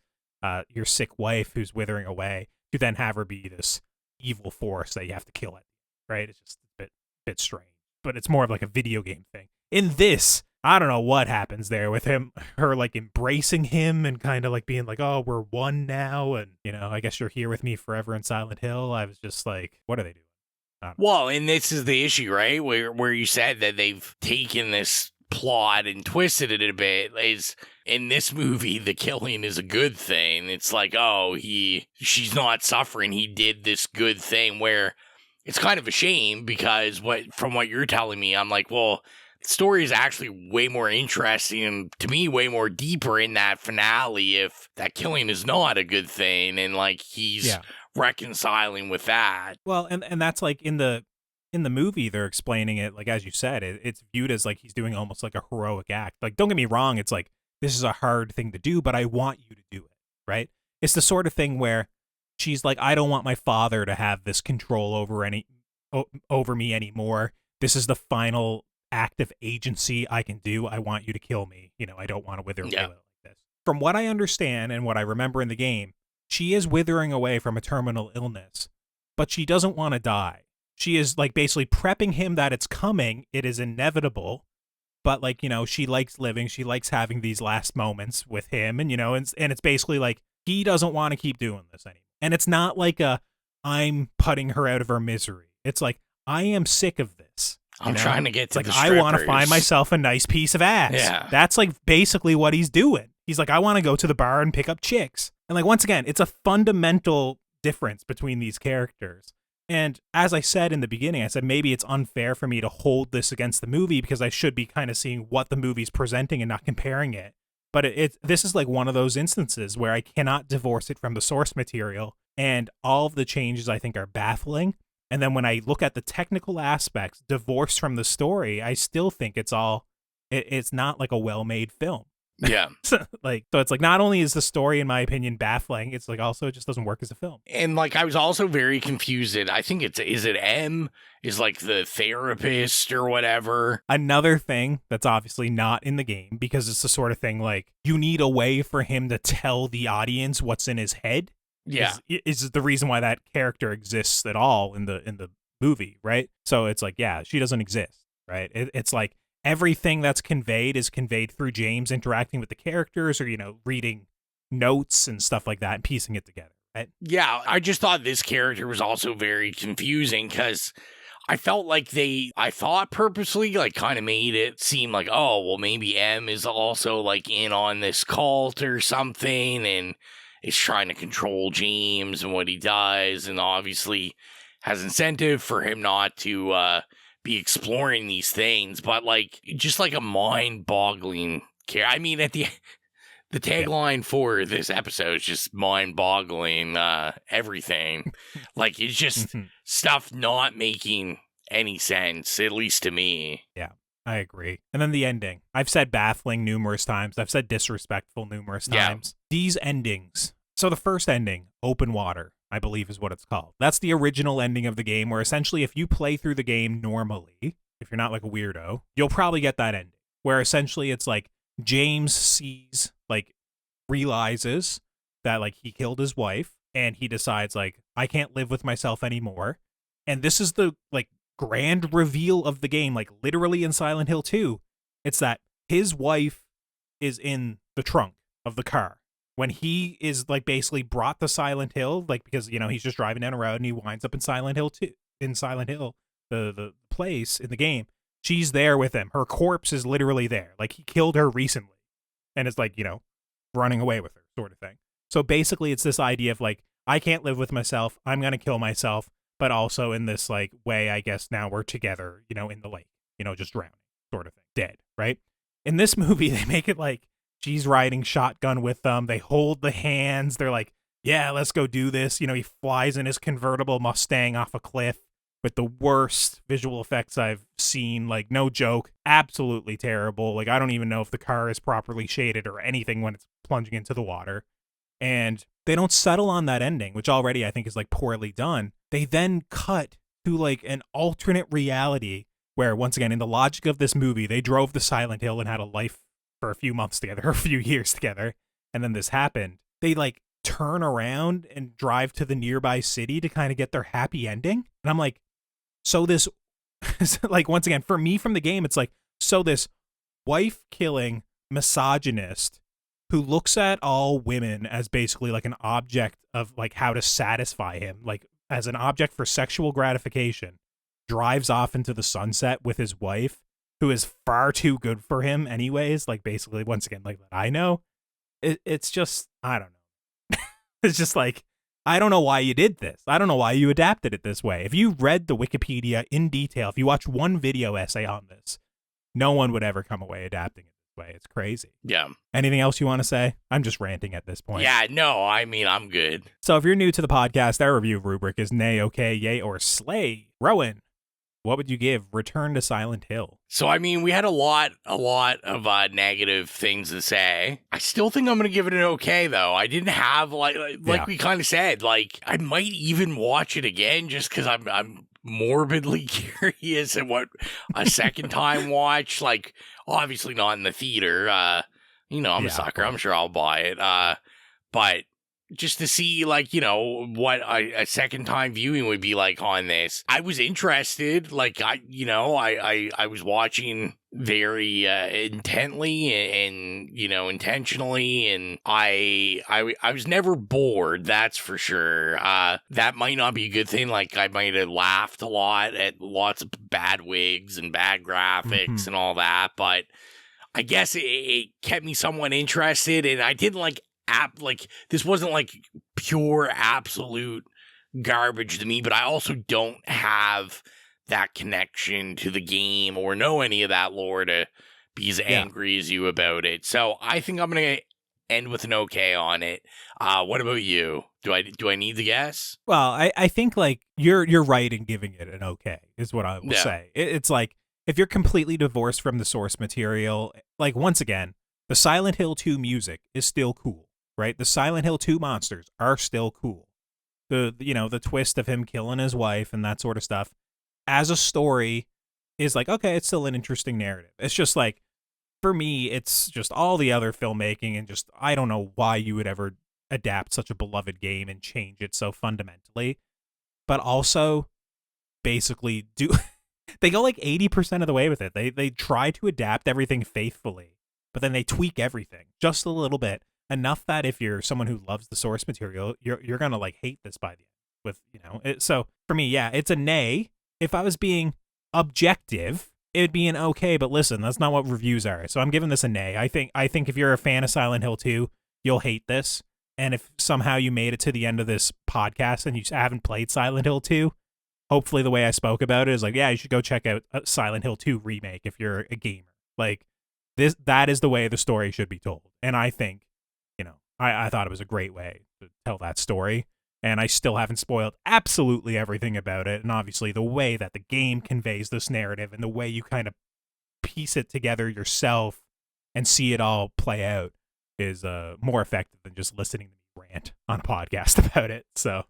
your sick wife who's withering away, to then have her be this evil force that you have to kill it, right? It's just a bit strange, but it's more of like a video game thing. In this, I don't know what happens there with her like embracing him and kind of like being like, oh, we're one now, and, you know, I guess you're here with me forever in Silent Hill. I was just like, what are they doing? Well, and this is the issue, right? Where you said that they've taken this plot and twisted it a bit. Is in this movie, the killing is a good thing. It's like, oh, she's not suffering. He did this good thing, where it's kind of a shame, because from what you're telling me, I'm like, well, the story is actually way more interesting, and to me, way more deeper in that finale if that killing is not a good thing, and, like, he's reconciling with that. Well, and that's like in the movie, they're explaining it, like, as you said, it's viewed as like he's doing almost like a heroic act. Like, don't get me wrong, it's like, this is a hard thing to do, but I want you to do it, right? It's the sort of thing where she's like, I don't want my father to have this control over me anymore. This is the final act of agency I can do. I want you to kill me. You know, I don't want to wither away like this. From what I understand and what I remember in the game, she is withering away from a terminal illness, but she doesn't want to die. She is, like, basically prepping him that it's coming. It is inevitable. But, like, you know, she likes living. She likes having these last moments with him. And, you know, and it's basically like, he doesn't want to keep doing this anymore. And it's not like I'm putting her out of her misery. It's like, I am sick of this. I'm trying to get to the strippers. I want to find myself a nice piece of ass. Yeah. That's, like, basically what he's doing. He's like, I want to go to the bar and pick up chicks. And, like, once again, it's a fundamental difference between these characters. And as I said in the beginning, I said maybe it's unfair for me to hold this against the movie, because I should be kind of seeing what the movie's presenting and not comparing it. But this is like one of those instances where I cannot divorce it from the source material, and all of the changes I think are baffling. And then when I look at the technical aspects divorced from the story, I still think it's not like a well-made film. Yeah. So it's like not only is the story, in my opinion, baffling, it's like also it just doesn't work as a film. And like I was also very confused. I think is it M is like the therapist or whatever. Another thing that's obviously not in the game, because it's the sort of thing like you need a way for him to tell the audience what's in his head. Yeah. Is the reason why that character exists at all in the movie, right? So it's like, yeah, she doesn't exist, right? It's like everything that's conveyed is conveyed through James interacting with the characters or, reading notes and stuff like that and piecing it together, right? Yeah, I just thought this character was also very confusing because I felt like I thought purposely like kind of made it seem like, oh, well, maybe M is also like in on this cult or something and is trying to control James and what he does, and obviously has incentive for him not to be exploring these things, but like just like a mind-boggling character. I mean, at the tagline for this episode is just mind-boggling everything. Like it's just stuff not making any sense, at least to me. Yeah, I agree. And then the ending. I've said baffling numerous times. I've said disrespectful numerous times. These endings. So the first ending, open water, I believe is what it's called. That's the original ending of the game, where essentially if you play through the game normally, if you're not like a weirdo, you'll probably get that ending, where essentially it's like James sees, like, realizes that, like, he killed his wife, and he decides, like, I can't live with myself anymore. And this is the, like, grand reveal of the game, like, literally in Silent Hill 2. It's that his wife is in the trunk of the car. When he is, like, basically brought to Silent Hill, like, because, he's just driving down a road and he winds up in Silent Hill 2, in Silent Hill, the place in the game. She's there with him. Her corpse is literally there. Like, he killed her recently. And it's like, running away with her sort of thing. So basically it's this idea of, like, I can't live with myself. I'm going to kill myself. But also in this, like, way, I guess now we're together, in the lake, just drowning sort of thing. Dead, right? In this movie, they make it like she's riding shotgun with them. They hold the hands. They're like, yeah, let's go do this. He flies in his convertible Mustang off a cliff with the worst visual effects I've seen. Like, no joke. Absolutely terrible. Like, I don't even know if the car is properly shaded or anything when it's plunging into the water. And they don't settle on that ending, which already I think is, like, poorly done. They then cut to, like, an alternate reality where, once again, in the logic of this movie, they drove to Silent Hill and had a life for a few months together, or a few years together, and then this happened. They, like, turn around and drive to the nearby city to kind of get their happy ending. And I'm like, so this, like, once again, for me from the game, it's like, so this wife-killing misogynist who looks at all women as basically like an object of, like, how to satisfy him, like, as an object for sexual gratification, drives off into the sunset with his wife, who is far too good for him anyways, like, basically, once again, like, that I know. It's just, I don't know. It's just like, I don't know why you did this. I don't know why you adapted it this way. If you read the Wikipedia in detail, if you watch one video essay on this, no one would ever come away adapting it this way. It's crazy. Yeah. Anything else you want to say? I'm just ranting at this point. Yeah, no, I mean, I'm good. So if you're new to the podcast, our review rubric is nay, okay, yay, or slay. Rowan, what would you give Return to Silent Hill? So, I mean, we had a lot of negative things to say. I still think I'm going to give it an okay, though. I didn't have, like we kind of said, like, I might even watch it again just because I'm morbidly curious at what a second time watch, like, obviously not in the theater. I'm a sucker. I'm sure I'll buy it. But just to see, like, what a second time viewing would be like on this. I was interested. Like, I was watching very intently and intentionally, and I was never bored, that's for sure. That might not be a good thing. Like, I might have laughed a lot at lots of bad wigs and bad graphics and all that, but I guess it kept me somewhat interested, and I didn't like this wasn't like pure absolute garbage to me, but I also don't have that connection to the game or know any of that lore to be as angry as you about it. So I think I'm gonna end with an okay on it. What about you? Do I need to guess? Well, I think, like, you're right in giving it an okay is what I will say. It's like, if you're completely divorced from the source material, like, once again, The Silent Hill 2 music is still cool, right? The Silent Hill 2 monsters are still cool. The twist of him killing his wife and that sort of stuff as a story is like, okay, it's still an interesting narrative. It's just like, for me, it's just all the other filmmaking and just, I don't know why you would ever adapt such a beloved game and change it so fundamentally. But also, basically, they go like 80% of the way with it. They try to adapt everything faithfully, but then they tweak everything just a little bit. Enough that if you're someone who loves the source material, you're gonna like hate this by the end. So for me, yeah, it's a nay. If I was being objective, it'd be an okay. But listen, that's not what reviews are. So I'm giving this a nay. I think if you're a fan of Silent Hill 2, you'll hate this. And if somehow you made it to the end of this podcast and you haven't played Silent Hill 2, hopefully the way I spoke about it is like, yeah, you should go check out a Silent Hill 2 remake if you're a gamer. Like that is the way the story should be told. And I think, I thought it was a great way to tell that story. And I still haven't spoiled absolutely everything about it. And obviously the way that the game conveys this narrative and the way you kind of piece it together yourself and see it all play out is more effective than just listening to me rant on a podcast about it. So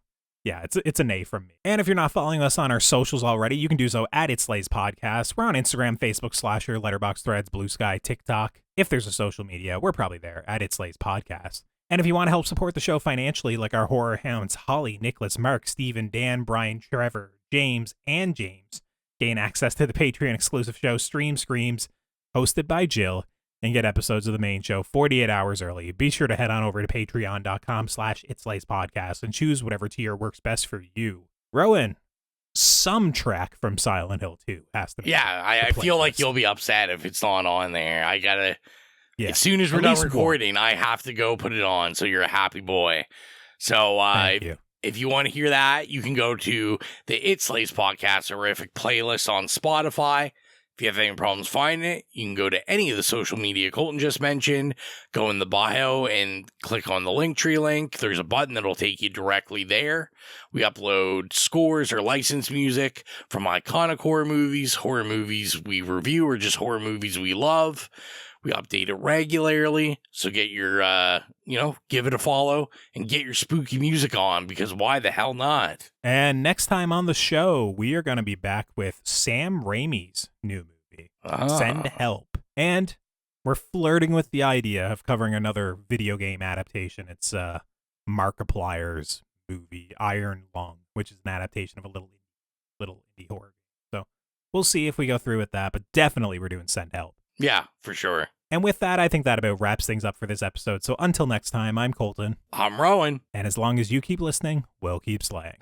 yeah, it's a nay from me. And if you're not following us on our socials already, you can do so at It Slays Podcast. We're on Instagram, Facebook, Slasher, Letterboxd, Threads, Bluesky, TikTok. If there's a social media, we're probably there at It Slays Podcast. And if you want to help support the show financially, like our horror hounds, Holly, Nicholas, Mark, Steven, Dan, Brian, Trevor, James, and James, gain access to the Patreon exclusive show Stream Screams, hosted by Jill, and get episodes of the main show 48 hours early. Be sure to head on over to patreon.com/itslayspodcast and choose whatever tier works best for you. Rowan, some track from Silent Hill 2 has to be. Yeah, I feel like you'll be upset if it's not on there. I gotta... Yeah. As soon as we're At done least recording, one. I have to go put it on, so you're a happy boy. So Thank you. if you want to hear that, you can go to the It Slays Podcast horrific playlist on Spotify. If you have any problems finding it, you can go to any of the social media Colton just mentioned, go in the bio and click on the Linktree link. There's a button that'll take you directly there. We upload scores or licensed music from iconic horror movies we review, or just horror movies we love. We update it regularly, so get your, give it a follow and get your spooky music on, because why the hell not? And next time on the show, we are going to be back with Sam Raimi's new movie, Send Help. And we're flirting with the idea of covering another video game adaptation. It's Markiplier's movie, Iron Lung, which is an adaptation of a little indie horror game. So we'll see if we go through with that, but definitely we're doing Send Help. Yeah, for sure. And with that, I think that about wraps things up for this episode. So until next time, I'm Colton. I'm Rowan. And as long as you keep listening, we'll keep slaying.